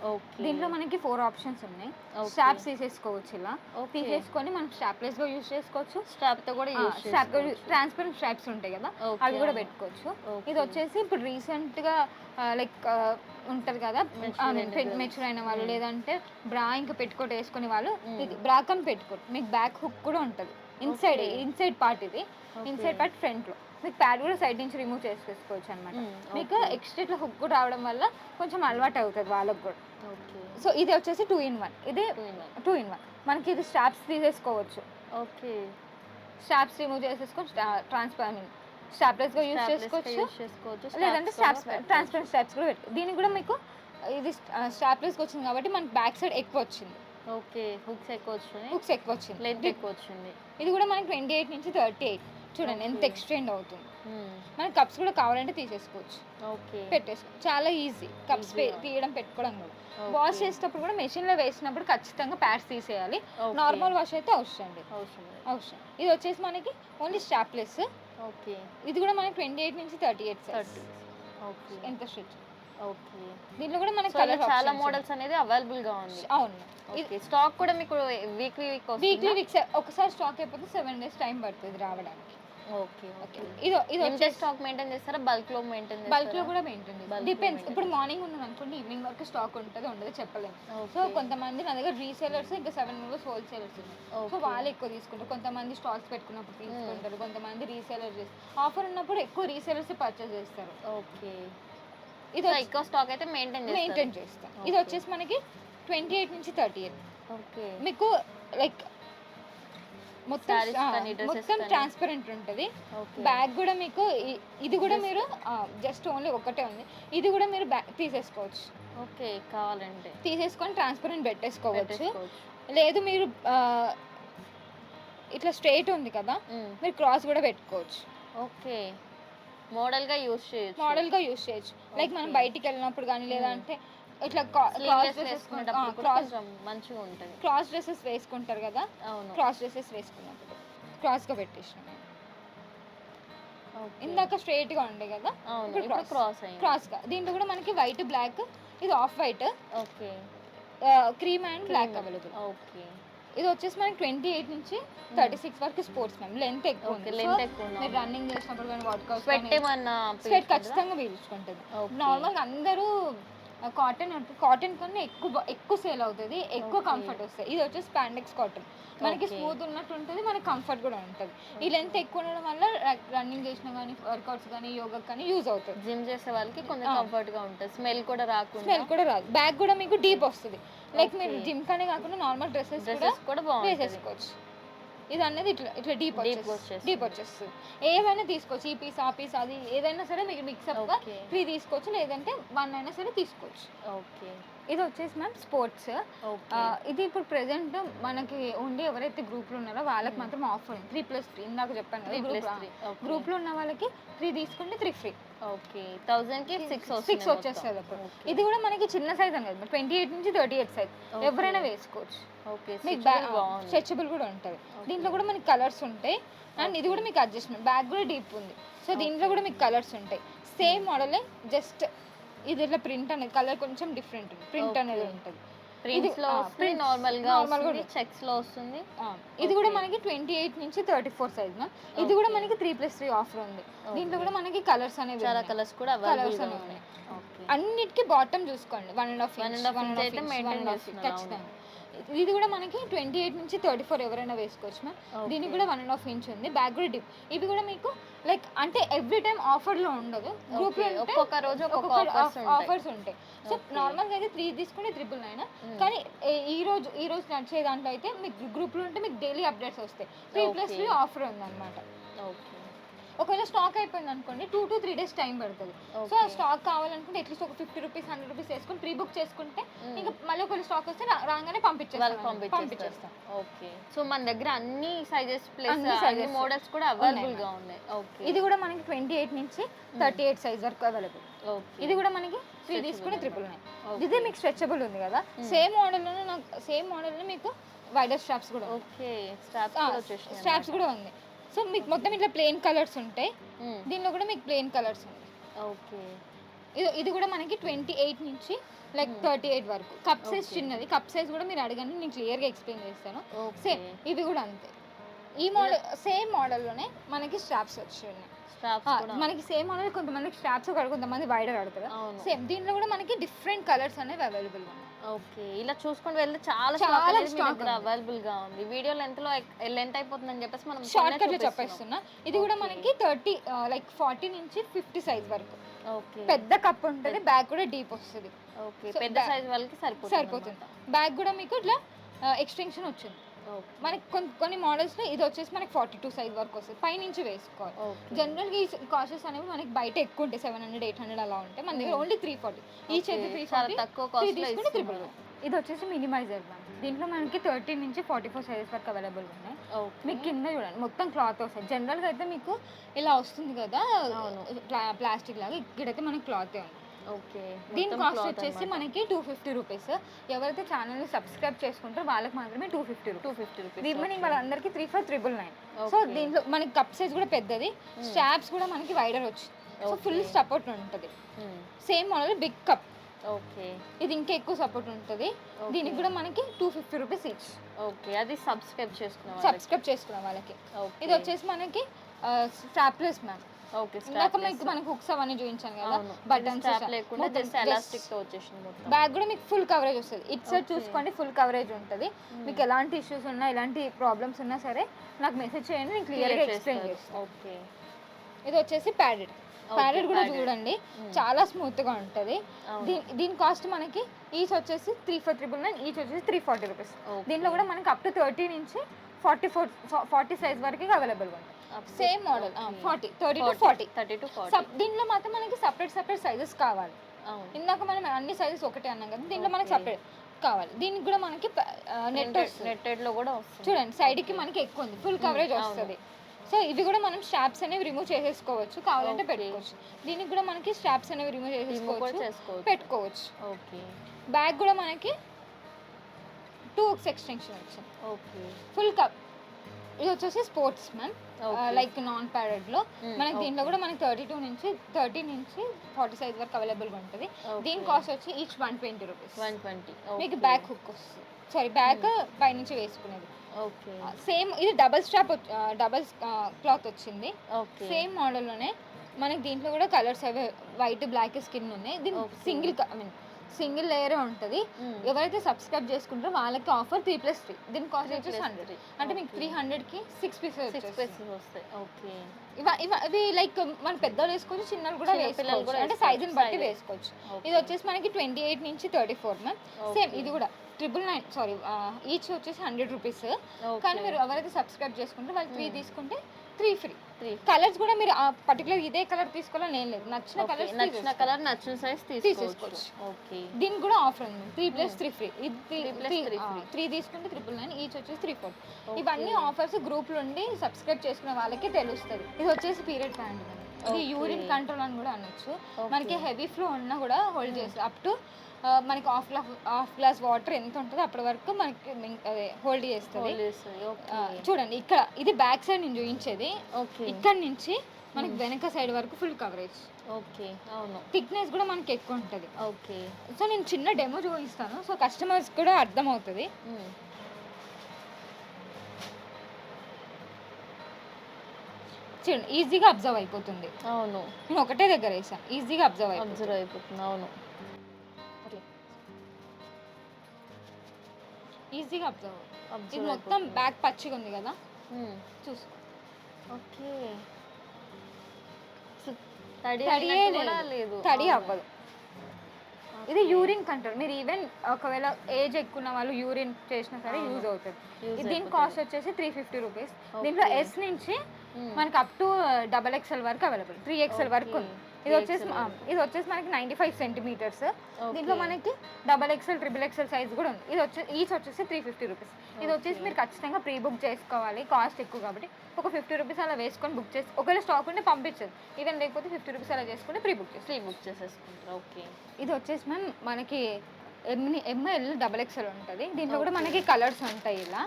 దీంట్లో మనకి 4 ఆప్షన్స్ ఉన్నాయి. స్ట్రాప్స్ తీసేసుకోవచ్చు, ఇలా తీసేసుకొని మనం స్ట్రాప్లెస్ గా యూజ్ చేసుకోవచ్చు. స్ట్రాప్ తో కూడా ట్రాన్స్పరెంట్ స్ట్రాప్స్ ఉంటాయి కదా, అవి కూడా పెట్టుకోవచ్చు. ఇది వచ్చేసి ఇప్పుడు రీసెంట్ గా లైక్ ఉంటది కదా మెచ్యూర్ అయిన వాళ్ళు, లేదంటే బ్రా ఇంకా పెట్టుకోట్ వేసుకునే వాళ్ళు, ఇది బ్రాకమ్ పెట్టుకోట్. మీకు బ్యాక్ హుక్ కూడా ఉంటుంది. ఇన్సైడ్ పార్ట్, ఇది ఇన్సైడ్ పార్ట్ ఫ్రంట్ లో మీకు ప్యాడ్ కూడా సైడ్ నుంచి రిమూవ్ చేసుకోవచ్చు అనమాట. మీకు ఎక్స్ట్రా ఇట్లా హుక్ కూడా రావడం వల్ల కొంచెం అలవాటు అవుతుంది వాళ్ళకి కూడా. సో ఇది వచ్చేసి 2 in 1. ఇది 2 in 1 మనకి. ఇది స్ట్రాప్స్ తీసేసుకోవచ్చు. ఓకే. స్ట్రాప్స్ రిమూవ్ చేసేసుకొని స్ట్రాప్లెస్ గా యూజ్ చేసుకోవచ్చు, లేదంటే ట్రాన్స్పరెంట్ స్ట్రాప్స్ కూడా పెట్టు. దీనికి కూడా మీకు ఇది స్ట్రాప్లెస్ వచ్చింది కాబట్టి మనకి బ్యాక్ సైడ్ ఎక్కువ వచ్చింది. ఓకే. హుక్స్ ఎక్కువ వచ్చింది, లెంత్ ఎక్కువ వచ్చింది. ఇది కూడా మనకి 28 నుంచి 38. చూడండి ఎంత ఎక్స్టెండ్ అవుతుంది. మనకి కప్స్ కూడా కావాలంటే తీసేసుకోవచ్చు. ఓకే. పెట్టేసుకోవచ్చు, చాలా ఈజీ. కప్స్ తీయడం పెట్టుకోవడం కూడా. వాష్ చేసేటప్పుడు కూడా మెషిన్ లో వేసినప్పుడు ఖచ్చితంగా ప్యాడ్స్ తీసేయాలి. నార్మల్ వాష్ అయితే అవసరం. ఇది వచ్చేసి మనకి ఓన్లీ స్ట్రాప్లెస్. ఓకే. ఇది కూడా మనకి 28 నుంచి 38. ఓకే. ఎంత స్ట్రెచ్. ఓకే. దీంట్లో కూడా మనకి చాలా మోడల్స్ అనేది అవైలబుల్ గా ఉంది. అవును. ఇది స్టాక్ కూడా మీకు వీక్లీ ఒకసారి స్టాక్ అయిపోతే 7 days టైం పడుతుంది రావడానికి. ఓకే. ఇది స్టాక్ మెయింటైన్ చేస్తారా, బల్క్ లో కూడా మెయింటైన్ చేస్తారా? డిపెండ్స్. ఇప్పుడు మార్నింగ్ ఉన్నాను అనుకోండి, ఈవినింగ్ వరకు స్టాక్ ఉంటుంది ఉండదు చెప్పలేము. సో కొంతమంది నా దగ్గర రీసేలర్స్ ఇంకా 7 members హోల్సేలర్స్ ఉన్నారు. సో వాళ్ళు ఎక్కువ తీసుకుంటారు. కొంతమంది స్టాక్స్ పెట్టుకున్నప్పుడు తీసుకుంటారు, కొంతమంది రీసేలర్ చేస్తారు. ఆఫర్ ఉన్నప్పుడు ఎక్కువ రీసేలర్స్ పర్చేస్ చేస్తారు. ఓకే. ఇది ఎక్కువ స్టాక్ అయితే మెయింటైన్ చేస్తాం. ఇది వచ్చేసి మనకి 28 నుంచి 38. ఓకే. మీకు లైక్ మొత్తం Sarees కానీ, dresses మొత్తం కానీ. ట్రాన్స్పరెంట్ ఉంటుంది. ఓకే బ్యాగ్ కూడా మీకు ఇది కూడా మీరు జస్ట్ ఓన్లీ ఒకటే ఉంది, ఇది కూడా మీరు బ్యాగ్ తీసేసుకోవచ్చు. ఓకే కావాలంటే తీసేసుకొని ట్రాన్స్పరెంట్ పెట్టేసుకోవచ్చు. పెట్టేసుకోవచ్చు. లేదు మీరు ఇట్లా స్ట్రైట్ ఉంది కదా, మీరు క్రాస్ కూడా పెట్టుకోవచ్చు. ఓకే మోడల్గా యూస్ చేయొచ్చు. మోడల్గా యూస్ చేయొచ్చు. లైక్ మనం Okay. బయటికి వెళ్ళినప్పుడు కానీ లేదంటే ఇట్లా Sleeveless వేసుకునేటప్పుడు కూడా కొంచెం మంచిగా ఉంటుంది. క్రాస్ డ్రెస్సెస్ వేసుకుంటారు కదా, అవును. క్రాస్ డ్రెస్సెస్ వేసుకున్నప్పుడు క్రాస్గా పెట్టేసినాం. ఓకే. ఇందాక స్ట్రైట్గా ఉండే కదా, అవును ఇప్పుడు ఇప్పుడు క్రాస్ అయింది. క్రాస్గా. దీంట్లో కూడా మనకి వైట్ బ్లాక్, ఇది off white, okay cream and black available. Okay ఇది వచ్చేసి మనకి 28 నుంచి 36 వరకు స్పోర్ట్స్ మ్యామ్. లెంత్ ఎక్కువ ఓకే ఉంది. లెంత్ So, ఎక్కువ ఉంది. మీరు రన్నింగ్ చేసినప్పుడు కానీ వర్కౌట్ స్వెట్ ఏమన్నా స్వెట్ ఖచ్చితంగా పీల్చుకుంటుంది. Okay. నార్మల్గా అందరూ కాటన్ కన్నా ఎక్కువ సేల్ అవుతుంది, ఎక్కువ Okay. కంఫర్ట్ వస్తుంది. ఇది వచ్చేసి స్పాండెక్స్ కాటన్, మనకి Okay. స్మూత్ ఉన్నట్టు ఉంటుంది, మనకి కంఫర్ట్ కూడా ఉంటుంది. ఈ లెంత్ ఎక్కువ ఉండడం వల్ల రన్నింగ్ చేసినా కానీ వర్కౌట్స్ కానీ యోగా కానీ యూజ్ అవుతుంది. జిమ్ చేసే వాళ్ళకి కొంచెం కంఫర్ట్ గా ఉంటుంది, స్మెల్ కూడా రాకుండా. స్మెల్ కూడా రాదు. బ్యాగ్ కూడా మీకు డీప్ వస్తుంది. లైక్ మీరు Okay. జిమ్ కానీ కాకుండా నార్మల్ డ్రెస్సెస్ కూడా డ్రెస్సెస్ కూడా బాగుంటుంది. వేసేసుకోవచ్చు. ఇది అనేది ఇట్లా ఇట్లా డీప్ వచ్చేస్తుంది. డీప్ వచ్చేస్తుంది. ఏవైనా తీసుకోవచ్చు, ఈ పీస్ ఆ పీస్ అది ఏదైనా సరే మీకు మిక్సప్గా Okay. 3 తీసుకోవచ్చు, లేదంటే 1 అయినా సరే తీసుకోవచ్చు. ఓకే ఇది వచ్చేసి మ్యామ్ స్పోర్ట్స్. ఓకే ఇది ఇప్పుడు ప్రెసెంట్ మనకి ఉండి ఎవరైతే గ్రూప్లో ఉన్నారో వాళ్ళకి మాత్రం ఆఫర్ ఉంది 3+3. ఇందాక చెప్పాను 3+3. గ్రూప్లో ఉన్న వాళ్ళకి 3 తీసుకుంటే 3 ఫ్రీ. ఓకే 1000 కి 6 వచ్చేస్తుంది అప్పుడు. ఇది కూడా మనకి చిన్న సైజ్ అని కదా, 28 నుంచి 38 సైజ్ Okay. ఎవరైనా వేసుకోవచ్చు. ఓకే మీకు బాగుంది. స్ట్రెచబుల్ కూడా ఉంటుంది. దీంట్లో కూడా మనకి కలర్స్ ఉంటాయి అండ్ ఇది కూడా మీకు అడ్జస్ట్మెంట్. బ్యాగ్ కూడా డీప్ ఉంది. సో దీంట్లో కూడా మీకు కలర్స్ ఉంటాయి. సేమ్ మోడలే, జస్ట్ ఇది ఇట్లా ప్రింట్ అనేది కలర్ కొంచెం డిఫరెంట్ ప్రింట్ అనేది ఉంటుంది. ప్రింట్స్ లో వస్తుంది, నార్మల్ గా వస్తుంది, చెక్స్ లో వస్తుంది. ఇది కూడా మనకి 28 నుంచి 34 సైజ్ మ్యామ్. ఇది కూడా మనకి 3+3 ఆఫర్ ఉంది. దీంట్లో కూడా మనకి కలర్స్ అనేవి చాలా కలర్స్ కూడా అవైలబుల్ గా ఉన్నాయి. ఓకే అన్నిటికీ బాటమ్ చూసుకోండి 1.5 inch అయితే maintain చేస్తున్నారు. ఖచ్చితంగా. ఇది కూడా మనకి 28 నుంచి 34 ఎవరైనా వేసుకోవచ్చు మ్యామ్. దీనికి కూడా 1.5 ఇంచ్ ఉంది. బ్యాగ్ కూడా డిప్. ఇవి కూడా మీకు లైక్ అంటే ఎవ్రీ టైం ఆఫర్లో ఉండదు, గ్రూప్ లో ఒక్కొక్క రోజు ఒక్కొక్క ఆఫర్స్ ఉంటాయి. సో నార్మల్గా అయితే 3 తీసుకుంటే 999. కానీ ఈ రోజు నడిచే దాంట్లో అయితే మీకు గ్రూప్లో ఉంటే మీకు డైలీ అప్డేట్స్ వస్తాయి. 3+3 ఆఫర్ ఉందన్నమాట. ఓకే ఒకవేళ స్టాక్ అయిపోయింది అనుకోండి 2 to 3 డేస్ టైం పడుతుంది. సో ఆ స్టాక్ కావాలనుకుంటే అట్లీస్ట్ ఒక 50 రూపీస్ 100 రూపీస్ వేసుకొని ప్రీ బుక్ చేసుకుంటే ఇంకా మళ్ళీ ఒకవేళ స్టాక్ వస్తే రాగానే పంపించేస్తాం. ఓకే సో మన దగ్గర అన్ని సైజెస్ ప్లస్ అన్ని అన్ని sizes మోడల్స్ కూడా అవైలబుల్ గా ఉన్నాయి. ఓకే ఇది కూడా మనకి 28 నుంచి 38 సైజ్ వరకు అవైలబుల్. ఓకే ఇది కూడా మనకి 3 తీసుకుని 999. ఇదే మీకు స్ట్రెచబుల్ ఉంది కదా, సేమ్ మోడల్లోనే మీకు వైడర్ స్ట్రాప్స్ కూడా ఓకే స్ట్రాప్స్ కూడా వచ్చేసాయి. స్ట్రాప్స్ కూడా ఉంది. సో మీకు మొత్తం ఇట్లా ప్లెయిన్ కలర్స్ ఉంటాయి. దీనిలో కూడా మీకు ప్లెయిన్ కలర్స్ ఉంటాయి. ఓకే ఇది కూడా మనకి 28 నుంచి లైక్ 38 వరకు. కప్ సైజ్ చిన్నది, కప్ సైజ్ కూడా మీరు అడగండి, నేను క్లియర్గా ఎక్స్ప్లెయిన్ చేస్తాను. సేమ్ ఇవి కూడా అంతే. ఈ మోడల్ సేమ్ మోడల్లోనే మనకి స్ట్రాప్స్ వచ్చాయి. మనకి సేమ్ మోడల్ కొంతమందికి స్ట్రాప్స్ కొంతమంది వైడర్ అడుగుతారు. సేమ్ దీంట్లో కూడా మనకి డిఫరెంట్ కలర్స్ అనేవి అవైలబుల్ ఉన్నాయి. ఓకే ఇలా చూసుకొని వెళ్తే చాలా స్టాక్ అవైలబుల్ గా ఉంది. వీడియో లెంత్ అయిపోతుందని చెప్పేసి మనం షార్ట్ కట్ లో చెప్పేస్తున్నా. ఇది కూడా మనకి 30 లైక్ 40 నుంచి 50 సైజ్ వరకు. ఓకే పెద్ద కప్ ఉంటుంది, బ్యాగ్ కూడా డీప్ వస్తుంది. ఓకే పెద్ద సైజ్ వాళ్ళకి సరిపోతుంది. బ్యాగ్ కూడా మీకు ఇట్లా ఎక్స్టెన్షన్ వచ్చింది. మనకి కొన్ని మోడల్స్ లో ఇది వచ్చేసి మనకి 42 సైజ్ వరకు వస్తుంది. పైనుంచి వేసుకోవాలి. జనరల్గా ఈ కాస్ట్స్ అనేవి మనకి బయట ఎక్కువ ఉంటాయి, 700 800 అలా ఉంటాయి. మన దగ్గర ఓన్లీ 340. ఈచ్ అయితే 340 తక్కువ కాస్ట్ లో తీసుకుని 300. ఇది వచ్చేసి మినిమైజర్ మ్యామ్. దీంట్లో మనకి 13 నుంచి 44 సైజెస్ వరకు అవైలబుల్ ఉన్నాయి. మీకు కింద చూడండి మొత్తం క్లాత్ వస్తుంది. జనరల్గా అయితే మీకు ఇలా వస్తుంది కదా ప్లాస్టిక్ లాగా, ఇక్కడైతే మనకి క్లాత్ ఉంది. ఓకే దీని కాస్ట్ వచ్చేసి మనకి 250 రూపీస్. ఎవరైతే ఛానల్ని సబ్స్క్రైబ్ చేసుకుంటారో వాళ్ళకి మాత్రమే 250 రూపీస్. రిమైనింగ్ వాళ్ళందరికీ 3 for 999. సో దీంట్లో మనకి కప్ సైజ్ కూడా పెద్దది, స్ట్రాప్స్ కూడా మనకి వైడర్ వచ్చింది. సో ఫుల్ సపోర్ట్ ఉంటుంది. Same model big cup. Okay ఇది ఇంకా ఎక్కువ సపోర్ట్ ఉంటుంది. దీనికి కూడా మనకి 250 రూపీస్ ఈచ్. ఓకే అది సబ్స్క్రైబ్ చేసుకున్న వాళ్ళకి. ఇది వచ్చేసి మనకి స్ట్రాప్లెస్ మ్యామ్. ఓకే ఇందాక మనకి హుక్స్ అవన్నీ చూపించాను కదా, బటన్స్ లేకుండా జస్ట్ ఎలాస్టిక్ తో వచ్చేసింది మొత్తం. బ్యాగ్ కూడా మీకు ఫుల్ కవరేజ్ వస్తుంది. ఇట్ సైడ్ చూసుకోండి ఫుల్ కవరేజ్ ఉంటుంది. మీకు ఎలాంటి ఇష్యూస్ ఉన్నా ఎలాంటి ప్రాబ్లమ్స్ ఉన్నా సరే నాకు మెసేజ్ చేయండి, నేను క్లియర్గా ఎక్స్ప్లెయిన్ చేస్తాను. ఓకే ఇది వచ్చేసి ప్యాడెడ్ కూడా చూడండి చాలా స్మూత్ గా ఉంటది. దీని కాస్ట్ మనకి ఈచ్ వచ్చేసి 3499, ఈచ్ వచ్చేసి 340 రూపీస్. దీంట్లో కూడా మనకి అప్ టు 30 నుంచి 40 సైజ్ వరకు అవైలబుల్ గా ఉంటాయి. Same model 30 to 40. దీంట్లో మాత్రం మనకి సపరేట్ సైజెస్ కావాలి. ఇందాక మనం అన్ని సైజెస్ ఒకటే అన్నాం కదా, దీంట్లో మనకి సపరేట్ కావాలి. దీనికి కూడా మనకి నెట్టెడ్ లో కూడా వస్తుంది. చూడండి సైడ్ కి మనకి ఎక్కువ ఉంది, ఫుల్ కవరేజ్ వస్తుంది. సో ఇవి కూడా మనం స్ట్రాప్స్ అనేవి రిమూవ్ చేసేసుకోవచ్చు, కావాలంటే పెట్టుకోవచ్చు. దీనికి కూడా మనకి స్ట్రాప్స్ అనేవి రిమూవ్ చేసేసుకోవచ్చు, పెట్టుకోవచ్చు. ఓకే. బ్యాగ్ కూడా మనకి 2 hooks ఎక్స్టెన్షన్ వచ్చింది. ఓకే. Full cup. ఇది వచ్చేసి sports man, like non padded లో. మనకి దీంట్లో కూడా మనకి 30 నుంచి 40 సైజ్ వరకు అవైలబుల్ గా ఉంటుంది. దీని కాస్ట్ వచ్చి ఈచ్ 120 రూపీస్. 120. మీకు బ్యాక్ హుక్ వస్తుంది, సారీ బ్యాక్ పై నుంచి వేసుకునేది. ఓకే. సేమ్ ఇది డబల్ స్ట్రాప్, డబల్ క్లాత్ వచ్చింది. సేమ్ మోడల్లోనే మనకి దీంట్లో కూడా కలర్స్ అవి వైట్ బ్లాక్ స్కిన్ ఉన్నాయి. దీని సింగిల్ లేయర్ ఉంటుంది. ఎవరైతే సబ్స్క్రైబ్ చేసుకుంటారో వాళ్ళకి ఆఫర్ 3+3. దీని కాస్ట్ వచ్చేసి 100. అంటే మీకు 300కి 6 పీసెస్ వస్తాయి. ఓకే. ఇవి లైక్ మన పెద్దలు వేసుకోవచ్చు, చిన్నలు కూడా వేసుకోవచ్చు, అంటే సైజుని బట్టి వేసుకోవచ్చు. ఇది వచ్చేసి మనకి 28 నుంచి 34 మ్యామ్. సేమ్ ఇది కూడా 999, సారీ ఈచ్ వచ్చేసి 100 రూపీస్. కానీ మీరు ఎవరైతే సబ్స్క్రైబ్ చేసుకుంటే వాళ్ళు 3 తీసుకుంటే 3 ఫ్రీ. కలర్స్ కూడా మీరు పర్టికులర్ ఇదే కలర్ తీసుకోవాలని ఏం లేదు, నచ్చిన కలర్ నచ్చిన సైజ్ తీసుకోవచ్చు. ఓకే. దీనికి కూడా ఆఫర్ ఉంది, 3+3 ఫ్రీ. ఇది 3 తీసుకుంటే 999, ఈచ్ వచ్చేసి 340. ఇవన్నీ ఆఫర్స్ గ్రూప్ నుండి సబ్స్క్రైబ్ చేసుకునే వాళ్ళకి తెలుస్తుంది. ఇది వచ్చేసి పీరియడ్ ప్యాంట్, ఇది యూరిన్ కంట్రోల్ అని కూడా అనొచ్చు. మనకి హెవీ ఫ్లో ఉన్నా కూడా హోల్డ్ చేస్తుంది. అప్ టు మనకి హాఫ్ గ్లాస్ వాటర్ ఎంత ఉంటుందో అప్పటి వరకు మనకి అదే హోల్డ్ చేస్తుంది. చూడండి ఇక్కడ ఇది బ్యాక్ సైడ్ నేను చూపించేది. ఇక్కడ నుంచి మనకి వెనక సైడ్ వరకు ఫుల్ కవరేజ్. ఓకే. అవును. థిక్నెస్ కూడా మనకి ఎక్కువ ఉంటుంది. ఓకే. సో నేను చిన్న డెమో చూపిస్తాను, సో కస్టమర్స్ కూడా అర్థమవుతుంది. చూడండి ఈజీగా అబ్జర్వ్ అయిపోతుంది. అవును. నేను ఒకటే దగ్గర వేసాను, ఈజీగా అబ్జర్వ్ అయిపోతుంది. అవును. ఈజీగా అబ్జర్వ్. ఇది మొత్తం బ్యాక్ పచ్చిగా ఉంది కదా, చూసుకో. ఓకే. తడి అవ్వదు. ఇది యూరిన్ కంట్రోల్. మీరు ఈవెన్ ఒకవేళ ఏజ్ ఎక్కువ ఉన్న వాళ్ళు యూరిన్ చేసినా సరే యూజ్ అవుతుంది. దీని కాస్ట్ వచ్చేసి 350 రూపీస్. దీంట్లో ఎస్ నుంచి మనకి అప్ టు XXL వరకు అవైలబుల్, 3XL వరకు ఉంది. ఇది వచ్చేసి మనకి 95 సెంటీమీటర్స్. దీంట్లో మనకి XXL, XXL సైజ్ కూడా ఉంది. ఇది ఈచ్ వచ్చేసి 350 రూపీస్. ఇది వచ్చేసి మీరు ఖచ్చితంగా ప్రీ బుక్ చేసుకోవాలి, కాస్ట్ ఎక్కువ కాబట్టి. ఒక 50 రూపీస్ అలా వేసుకొని బుక్ చేసి, ఒకవేళ స్టాక్ ఉంటే పంపించదు, ఈవెన్ లేకపోతే 50 రూపీస్ అలా చేసుకుంటే ప్రీ బుక్ చేసేసుకుంటారు. ఓకే. ఇది వచ్చేసి మ్యామ్ మనకి ML XXL ఉంటుంది. దీంట్లో కూడా మనకి కలర్స్ ఉంటాయి ఇలా.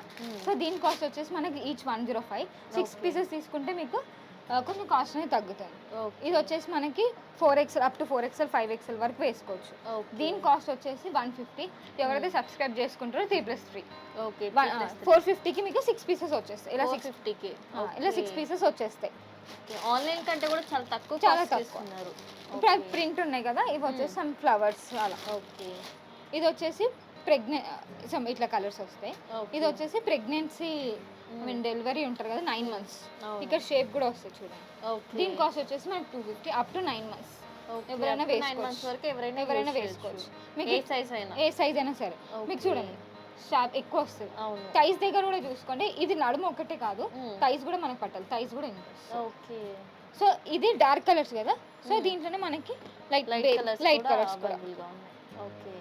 సో దీని కాస్ట్ వచ్చేసి మనకి ఈచ్ 105. 6 పీసెస్ తీసుకుంటే మీకు కొంచెం కాస్ట్ అనేది తగ్గుతుంది. ఇది వచ్చేసి మనకి 4XL up to 4XL, 5XL వరకు వేసుకోవచ్చు. దీని కాస్ట్ వచ్చేసి 150. ఎవరైతే సబ్స్క్రైబ్ చేసుకుంటారో 3+3. ఓకే. 450కి మీకు 6 పీసెస్ వచ్చేస్తాయి. ఇలా 650కి ఇలా 6 పీసెస్ వచ్చేస్తాయి. ఆన్లైన్ కంటే కూడా చాలా తక్కువ. ఇప్పుడు ప్రింట్ ఉన్నాయి కదా, ఇవి వచ్చేసి సమ్ ఫ్లవర్స్ అలా. ఓకే. ఇది వచ్చేసి ఇట్లా కలర్స్ వస్తాయి. ఇది వచ్చేసి ప్రెగ్నెన్సీ డెలివరీ ఉంటారు కదా 9 months, ఇక్కడ షేప్ కూడా వస్తుంది చూడండి. దీని కాస్ట్ వచ్చేసి మనకి 250 అప్ టు 9 months. ఎవరైనా వేసుకోవచ్చు. మీకు ఏ సైజ్ అయినా సరే. మీకు చూడండి షాప్ ఎక్కువ వస్తుంది. థైస్ దగ్గర కూడా చూసుకోండి. ఇది నడుము ఒకటే కాదు, థైస్ కూడా మనకు పట్టాలి, థైస్ కూడా ఓకే. సో ఇది డార్క్ కలర్స్ కదా, సో దీంట్లోనే మనకి లైట్ కలర్స్ కూడా. ఓకే.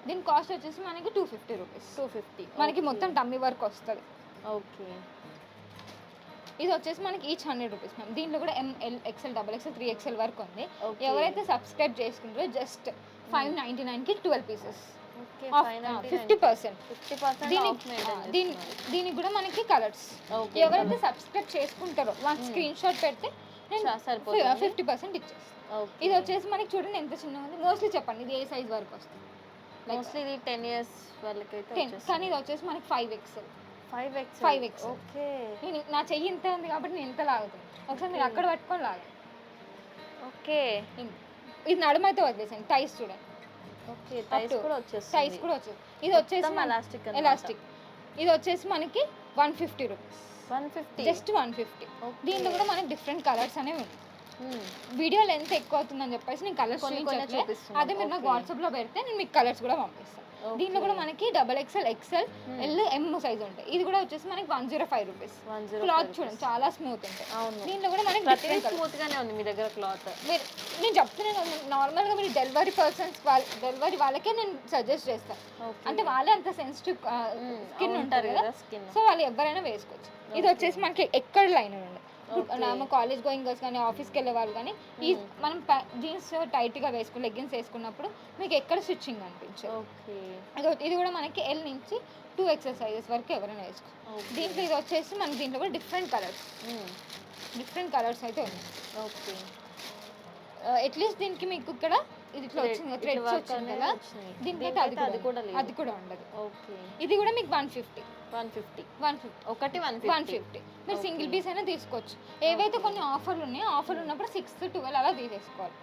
దీని కాస్ట్ వచ్చేసి మనకి 250 రూపీస్. 250 మనకి మొత్తం డమ్మీ వర్క్ వస్తుంది. ఓకే. ఇది వచ్చేసి మనకి ఈచ్ 100 రూపీస్ మ్యామ్. దీంట్లో కూడా ML, XL, XXL, 3XL వరకు ఉంది. ఎవరైతే సబ్స్క్రైబ్ చేసుకుంటారో జస్ట్ 599కి 12 పీసెస్. 50%. దీనికి కూడా మనకి కలర్స్. ఎవరైతే సబ్స్క్రైబ్ చేసుకుంటారో వాళ్ళకి స్క్రీన్ షాట్ పెడితే 50% ఇచ్చేస్తాను. ఇది వచ్చేసి మనకి చూడండి ఎంత చిన్నగా ఉంది. మోస్ట్లీ చెప్పండి ఇది ఏ సైజ్ వరకు వస్తుంది? మోస్ట్లీ ఇది 10 years వాళ్ళకైతే, కానీ ఇది వచ్చేసి మనకి 5XL. 5XL. ఓకే. నా చెయ్యి ఇంత ఉంది కాబట్టి నేను ఎంత లాగుతాను. ఒకసారి మీరు అక్కడ పట్టుకొని లాగా. ఓకే. ఇది నడుమైతే వదిలేసాను. టైస్ చూడండి. ఓకే. టైస్ కూడా వచ్చేసి ఇది వచ్చేసి ఎలాస్టిక్. ఇది వచ్చేసి మనకి 150 రూపీస్. 150 జస్ట్ 150. దీంట్లో కూడా మనకి డిఫరెంట్ కలర్స్ అనేవి ఉన్నాయి. వీడియో లెంత్ ఎక్కువ అవుతుందని చెప్పేసి నేను కలర్స్ చూపించట్లేదు. అదే మీరు నాకు వాట్సాప్లో పెడితే నేను మీకు కలర్స్ కూడా పంపిస్తాను. దీంట్లో కూడా మనకి XXL, XL, L, M size ఉంటాయి. ఇది కూడా వచ్చేసి మనకి 105 రూపీస్. క్లాత్ చూడండి చాలా స్మూత్ ఉంటాయి. దీంట్లో కూడా మనకి డిఫరెంట్ స్మూత్ గానే ఉంది మీ దగ్గర క్లాత్. మీరు నేను చెప్తున్నాను నార్మల్గా మీరు డెలివరీ వాళ్ళకే నేను సజెస్ట్ చేస్తాను. అంటే వాళ్ళే అంత సెన్సిటివ్ స్కిన్ ఉంటారు కదా, సో వాళ్ళు ఎవరైనా వేసుకోవచ్చు. ఇది వచ్చేసి మనకి ఎక్కడ లైన్ ఉండదు. మా కాలేజ్ గోయింగ్ గర్ల్స్ కానీ ఆఫీస్కి వెళ్ళే వాళ్ళు కానీ ఈ మనం జీన్స్ టైట్గా వేసుకుని లెగ్గిన్స్ వేసుకున్నప్పుడు మీకు ఎక్కడ స్టిచ్చింగ్ అనిపించదు. ఇది కూడా మనకి L నుంచి 2XL సైజెస్ వరకు ఎవరైనా వేసుకో. దీంట్లో ఇది వచ్చేసి మనకి దీంట్లో కూడా డిఫరెంట్ కలర్స్ అయితే ఉన్నాయి. ఓకే, అట్లీస్ట్ దీనికి మీకు ఇక్కడ ఇది ఇట్లా వచ్చింది, థ్రెడ్స్ వచ్చింది కదా, దీనికైతే అది కూడా ఉండదు. ఓకే, ఇది కూడా మీకు 150 ఒకటి 150. మీరు సింగిల్ పీస్ అయినా తీసుకోవచ్చు. ఏవైతే కొన్ని ఆఫర్లు ఉన్నాయో ఆఫర్ ఉన్నప్పుడు 6 to 12 అలా తీసేసుకోవాలి.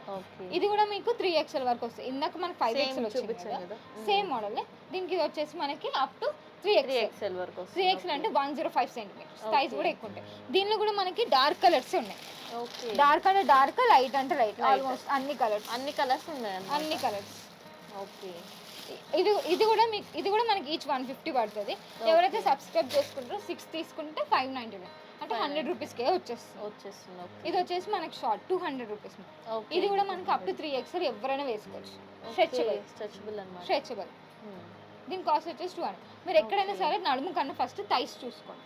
ఇది కూడా మీకు 3XL వరకు వస్తుంది. ఇందాక మనకి 5XL వచ్చింది కదా, సేమ్ మోడల్. దీనికి ఇది వచ్చేసి మనకి అప్ టు 3XL వరకు. 3XL అంటే 105 సెంటీమీటర్స్ సైజ్ కూడా ఎక్కువ ఉంటాయి. దీనిలో కూడా మనకి డార్క్ కలర్స్ ఉన్నాయి. డార్క్ అంటే డార్క్, లైట్ అంటే లైట్, ఆల్మోస్ట్ అన్ని కలర్స్ ఉన్నాయి. అన్ని కలర్స్. ఓకే, ఇది కూడా మనకి ఈచ్ 150 పడుతుంది. ఎవరైతే సబ్స్క్రైబ్ చేసుకుంటారో 6 తీసుకుంటే 599 అంటే 100 రూపీస్కే వచ్చేస్తుంది. ఇది వచ్చేసి మనకి షార్ట్ 200 రూపీస్. ఇది కూడా మనకి అప్ టు 3XL ఎవరైనా వేసుకోవచ్చు. స్ట్రెచబుల్. దీని కాస్ట్ వచ్చేసి 200. మీరు ఎక్కడైనా సరే నడుము కన్నా ఫస్ట్ థైస్ చూసుకోండి.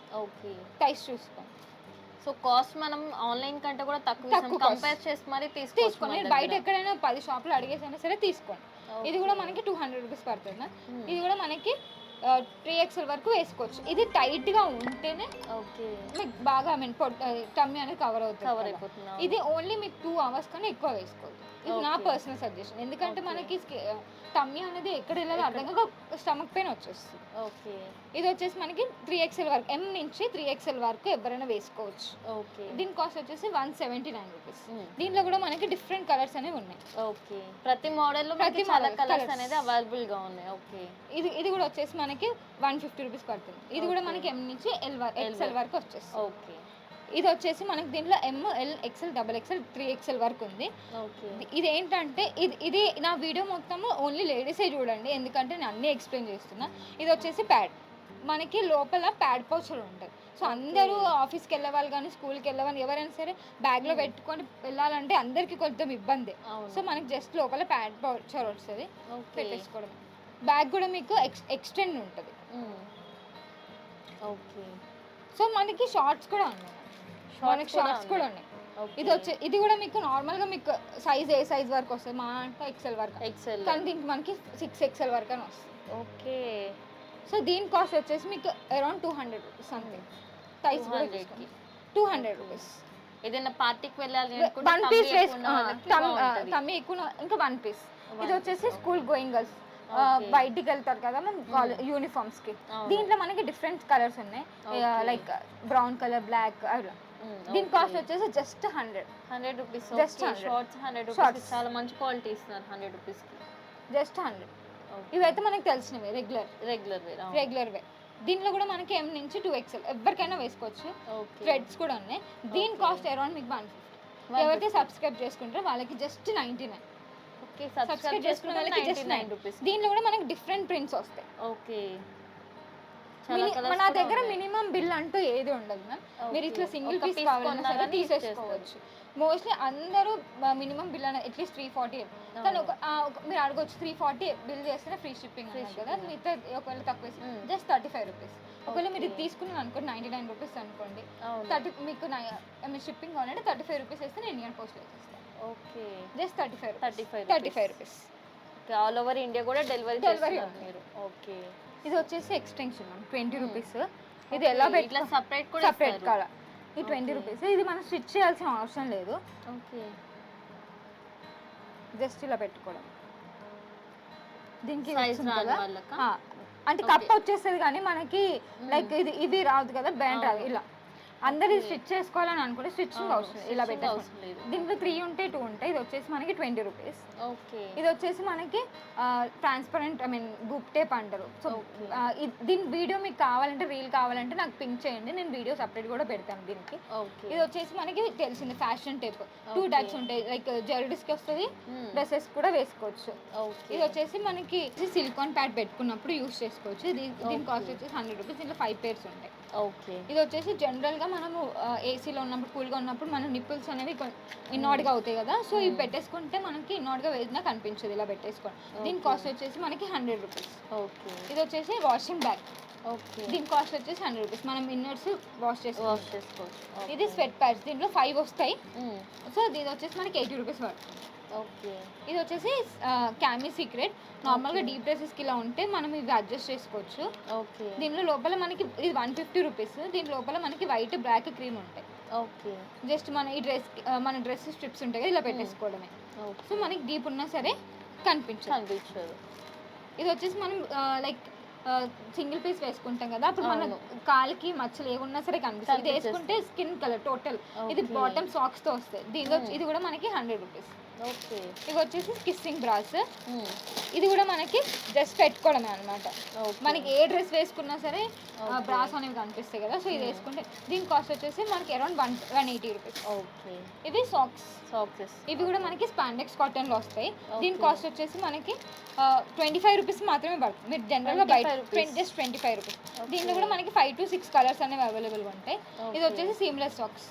సో కాస్ట్ మనం ఆన్లైన్ కంటే కూడా తక్కువ కంపేర్ చేసి మరి తీసుకోండి. బయట ఎక్కడైనా 10 షాపులు అడిగేసైనా సరే తీసుకోండి. ఇది కూడా మనకి 200 రూపీస్ పడుతుంది. ఇది కూడా మనకి 3XL వరకు వేసుకోవచ్చు. ఇది టైట్ గా ఉంటేనే మీకు బాగా టమ్మీ అనేది కవర్ అయిపోతుంది. ఇది ఓన్లీ మీకు 2 hours కన్నా ఎక్కువ వేసుకోవచ్చు. ఇది నా పర్సనల్ సజెషన్. ఎందుకంటే మనకి టమ్మీ అనేది ఎక్కడ వెళ్ళాలో అర్థం కాక స్టమక్ పెయిన్ వచ్చేస్తుంది. ఇది వచ్చేసి మనకి 3XL వరకు, M నుంచి 3XL వరకు ఎవరైనా వేసుకోవచ్చు. దీని కాస్ట్ వచ్చేసి 179 రూపీస్. దీంట్లో కూడా మనకి డిఫరెంట్ కలర్స్ అనేవి ఉన్నాయి. ప్రతి మోడల్ లో చాలా కలర్స్ అనేది అవైలబుల్ గా ఉన్నాయి. ఇది కూడా వచ్చేసి మనకి 150 రూపీస్ పడుతుంది. ఇది కూడా మనకి M నుంచి XL వరకు వచ్చేస్తుంది. ఇది వచ్చేసి మనకి దీంట్లో M, L, XL, XXL, 3XL వరకు ఉంది. ఇది ఏంటంటే ఇది నా వీడియో మొత్తము ఓన్లీ లేడీసే చూడండి, ఎందుకంటే నేను అన్నీ ఎక్స్ప్లెయిన్ చేస్తున్నా. ఇది వచ్చేసి ప్యాడ్, మనకి లోపల ప్యాడ్ పౌచర్ ఉంటుంది. సో అందరూ ఆఫీస్కి వెళ్ళే వాళ్ళు కానీ స్కూల్కి వెళ్ళే వాళ్ళు ఎవరైనా సరే బ్యాగ్లో పెట్టుకొని వెళ్ళాలంటే అందరికీ కొంచెం ఇబ్బంది. సో మనకి జస్ట్ లోపల ప్యాడ్ పౌచర్ వస్తుంది, పెట్టేసుకోవడం. బ్యాగ్ కూడా మీకు ఎక్స్టెండ్ ఉంటుంది. సో మనకి షార్ట్స్ కూడా ఉన్నాయి. ఇది కూడా మీకు నార్మల్ గా మీకు సైజ్ ఏ సైజ్ వరకు వస్తుంది, మా అంటే XL వరకు. కానీ దీనికి మనకి 6XL వరకు అని వస్తుంది. ఓకే, సో దీని కాస్ట్ వచ్చేసి మీకు around 200 rupees something. Size 200 rupees. ఏదైనా పార్టీకి వెళ్ళాలి వన్ పీస్ తమ్మి ఎక్కువ ఇంకా 1 పీస్. ఇది వచ్చేసి స్కూల్ గోయింగ్ గర్ల్స్ బయటికి వెళ్తారు కదా మన యూనిఫామ్స్ కి. దీంట్లో మనకి డిఫరెంట్ కలర్స్ ఉన్నాయి, లైక్ బ్రౌన్ కలర్, బ్లాక్ అలా. దీని కాస్ట్ వచ్చేసి just 100 rupees. Just shorts 100 rupees. చాలా మంచి క్వాలిటీ ఇస్తున్నారు 100 రూపీస్ కి. జస్ట్ 100. ఇవైతే మనకి తెలిసినవి రెగ్యులర్ వే. దీంట్లో కూడా మనకి M నుంచి 2XL ఎవరికైనా వేసుకోవచ్చు. థ్రెడ్స్ కూడా ఉన్నాయి. దీని కాస్ట్ అరౌండ్ మీకు 150. ఎవరైతే సబ్స్క్రైబ్ చేసుకుంటారో వాళ్ళకి జస్ట్ 99. సబ్స్క్రైబ్ చేసుకున్న వాళ్ళకి జస్ట్ 9 రూపీస్. దీంట్లో కూడా మనకి డిఫరెంట్ ప్రింట్స్ వస్తాయి. నా దగ్గర మినిమం బిల్ అంటూ ఏది ఉండదు మ్యామ్. మీరు ఇట్లా సింగిల్ పీస్ కావాలన్నా సరే తీసేసుకోవచ్చు. మోస్ట్లీ అందరూ మినిమం బిల్ అనేది అట్లీస్ట్ 340. కానీ మీరు అడగొచ్చు 340 బిల్ చేస్తేనే ఫ్రీ షిప్పింగ్ అన్నారు కదా, మిగతా ఒకవేళ తక్కువ జస్ట్ 35 రూపీస్. ఒకవేళ మీరు ఇది తీసుకున్నాను అనుకోండి 99 రూపీస్ అనుకోండి, 30 మీకు షిప్పింగ్ కావాలంటే 35 రూపీస్ వేస్తే నేను ఇండియన్ పోస్ట్ వేసేస్తాను. Just 35 rupees. All over India కూడా డెలివరీ మీరు. ఇది వచ్చేసి ఎక్స్టెన్షన్ 20 రూపీస్. ఇది ఎలా పెట్టినా సపరేట్ కదా, ఇది 20 రూపీస్. ఇది మనం స్టిచ్ చేయాల్సిన అవసరం లేదు. జస్ట్ ఇలా పెట్టుకోవడం. దీనికి అంటే కప్ వచ్చేస్తుంది కానీ మనకి లైక్ ఇది రాదు కదా, బ్యాండ్ రాదు. ఇలా అందరి స్టిచ్ చేసుకోవాలని అనుకుంటే స్టిచ్చింగ్ అవసరం లేదు. ఇలా Stitching అవసరం పెట్టేసుకోండి. లేదు. దీంట్లో 3 ఉంటే 2 ఉంటాయి. ఇది వచ్చేసి మనకి 20 రూపీస్. ఓకే. ఇది వచ్చేసి మనకి ట్రాన్స్పరెంట్ బుక్ టేప్ అంటారు. So Okay. దీని వీడియో మీకు కావాలంటే రీల్ కావాలంటే నాకు పింక్ చేయండి, నేను వీడియో సపరేట్ కూడా పెడతాను దీనికి. ఓకే. ఇది వచ్చేసి మనకి తెలిసింది ఫ్యాషన్ టేప్. 2 Okay. టైప్స్ ఉంటాయి, లైక్ జెల్డిస్కి వస్తుంది, Hmm. డ్రెస్సెస్ కూడా వేసుకోవచ్చు. ఓకే. ఇది వచ్చేసి మనకి సిలికాన్ ప్యాడ్ పెట్టుకున్నప్పుడు యూస్ చేసుకోవచ్చు. దీని కాస్ట్ వచ్చేసి 100 రూపీస్. దీంట్లో 5 పేర్స్ ఉంటాయి. ఓకే. ఇది వచ్చేసి జనరల్గా మనము ఏసీలో ఉన్నప్పుడు కూల్గా ఉన్నప్పుడు మన నిప్పుల్స్ అనేవి ఇన్నాడ్గా అవుతాయి కదా, సో ఇవి పెట్టేసుకుంటే మనకి ఇన్నాడ్గా వేసినా కనిపించదు ఇలా పెట్టుకోండి. దీని కాస్ట్ వచ్చేసి మనకి 100 రూపీస్. ఓకే. ఇది వచ్చేసి వాషింగ్ బ్యాగ్. ఓకే. దీని కాస్ట్ వచ్చేసి 100 రూపీస్. మనం ఇన్నర్స్ వాష్ వాష్ చేసుకోవచ్చు. చేసుకోవచ్చు. ఇది స్వెట్ ప్యాడ్స్, దీంట్లో 5 వస్తాయి. Hmm. సో ఇది వచ్చేసి మనకి 80 రూపీస్ పడుతుంది. ఓకే. ఇది వచ్చేసి క్యామీ సీక్రెట్. నార్మల్గా డీప్ డ్రెస్సెస్కి ఇలా ఉంటే మనం ఇవి అడ్జస్ట్ చేసుకోవచ్చు. ఓకే. దీనిలో లోపల మనకి ఇది 150 రూపీస్. దీని లోపల మనకి వైట్ బ్లాక్ క్రీమ్ ఉంటాయి. ఓకే. జస్ట్ మన డ్రెస్ స్ట్రిప్స్ ఉంటాయి కదా, ఇలా పెట్టేసుకోవడమే. ఓకే. సో మనకి డీప్ ఉన్నా సరే కనిపించదు. కనిపించదు. ఇది ఇది వచ్చేసి మనం లైక్ సింగిల్ పీస్ వేసుకుంటాం కదా, అప్పుడు మన అవును. కాలికి మచ్చలు ఏమున్నా సరే కనిపిస్తుంది. ఇది కనిపించేస్తుంది. వేసుకుంటే స్కిన్ కలర్ టోటల్. ఇది Okay. బాటమ్ సాక్స్ తో వస్తాయి. దీనిలో ఇది కూడా మనకి 100 రూపీస్. ఓకే. ఇవి వచ్చేసి కిస్సింగ్ బ్రాస్. Hmm. ఇది కూడా మనకి జస్ట్ పెట్టుకోవడమే అనమాట. ఓకే. మనకి ఏ డ్రెస్ వేసుకున్నా సరే Okay. బ్రాస్ అనేవి కనిపిస్తాయి కదా, సో ఇది వేసుకుంటే దీని కాస్ట్ వచ్చేసి మనకి అరౌండ్ 180 రూపీస్. ఓకే. ఇవి సాక్స్. సాక్సెస్. ఇవి కూడా మనకి స్పాండెక్స్ కాటన్లో వస్తాయి. దీని Okay. కాస్ట్ వచ్చేసి మనకి 25 రూపీస్ మాత్రమే పడుతుంది. మీరు జనరల్గా బయట 25 rupees. Just 25 rupees. Okay. దీంట్లో కూడా మనకి 5 to 6 కలర్స్ అనేవి అవైలబుల్గా ఉంటాయి. ఇది Okay. వచ్చేసి సీమ్లెస్ సాక్స్.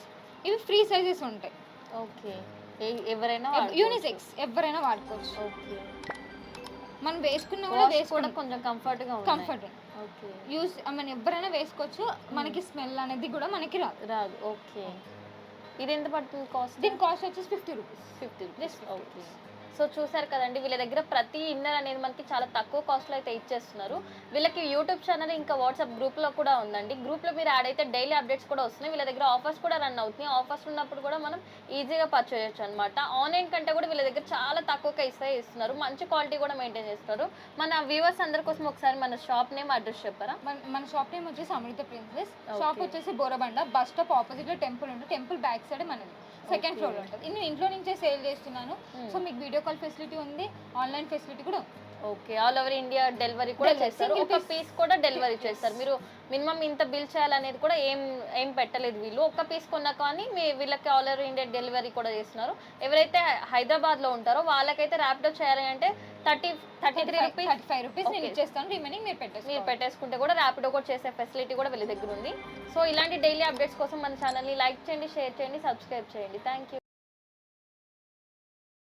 ఇవి ఫ్రీ సైజెస్ ఉంటాయి. ఓకే. ఎవరైనా యూనిసెక్స్, ఎవరైనా వాడుకోవచ్చు. ఓకే. మనం వేసుకున్నా కూడా కూడా వేసుకుంటే కొంచెం కంఫర్ట్ గా ఉంది. కంఫర్ట్. ఓకే. యూస్ ఎవరైనా వేసుకోవచ్చు. మనకి స్మెల్ అనేది కూడా మనకి రాదు. రాదు. ఓకే. ఇది ఎంత పడుతుంది కాస్ట్? దీని కాస్ట్ వచ్చేసి 50 రూపీస్. 50 Just 50 okay. సో చూసారు కదండి, వీళ్ళ దగ్గర ప్రతి ఇన్నర్ అనేది మనకి చాలా తక్కువ కాస్ట్లో అయితే ఇచ్చేస్తున్నారు. వీళ్ళకి యూట్యూబ్ ఛానల్ ఇంకా వాట్సాప్ గ్రూప్లో కూడా ఉందండి. గ్రూప్లో మీరు యాడ్ అయితే డైలీ అప్డేట్స్ కూడా వస్తున్నాయి. వీళ్ళ దగ్గర ఆఫర్స్ కూడా రన్ అవుతున్నాయి. ఆఫర్స్ ఉన్నప్పుడు కూడా మనం ఈజీగా పర్చేజ్ చేయొచ్చు అనమాట. ఆన్లైన్ కంటే కూడా వీళ్ళ దగ్గర చాలా తక్కువగా ఇస్తున్నారు. మంచి క్వాలిటీ కూడా మెయింటైన్ చేస్తారు. మన వ్యూవర్స్ అందరి కోసం ఒకసారి మన షాప్ నేమ్ అడ్రస్ చెప్పారా? మన షాప్ నేమ్ వచ్చేసి అమృత ప్రిన్సెస్. Okay. షాప్ వచ్చేసి బోరబండ బస్ స్టాప్ ఆపోజిట్ లో టెంపుల్ ఉంటుంది. టెంపుల్ బ్యాక్ సైడ్ మనది సెకండ్ ఫ్లోర్ ఉంటుంది. నేను ఇంట్లో నుంచే సేల్ చేస్తున్నాను. సో మీకు వీడియో కాల్ ఫెసిలిటీ ఉంది, ఆన్లైన్ ఫెసిలిటీ కూడా ఉంది. Okay. All over India delivery కూడా Delivery, చేస్తారు. single ఒక piece. పీస్ కూడా డెలివరీ చేస్తారు. మీరు మినిమం ఇంత బిల్ చేయాలనేది కూడా ఏం పెట్టలేదు వీళ్ళు. ఒక పీస్ కొన్నా కానీ వీళ్ళకి ఆల్ ఓవర్ ఇండియా డెలివరీ కూడా చేస్తున్నారు. ఎవరైతే హైదరాబాద్లో ఉంటారో వాళ్ళకైతే ర్యాపిడో చేయాలి అంటే 33 రూపీస్ 35 రూపీస్ నేను Okay. ఇచ్చేస్తాను. రిమైనింగ్ మీరు మీరు పెట్టేసుకోండి. పెట్టేసుకుంటే కూడా ర్యాపిడో కూడా చేసే ఫెసిలిటీ కూడా వీళ్ళ దగ్గర ఉంది. సో ఇలాంటి డైలీ అప్డేట్స్ కోసం మన ఛానల్ని లైక్ చేయండి, షేర్ చేయండి, సబ్స్క్రైబ్ చేయండి. Thank you.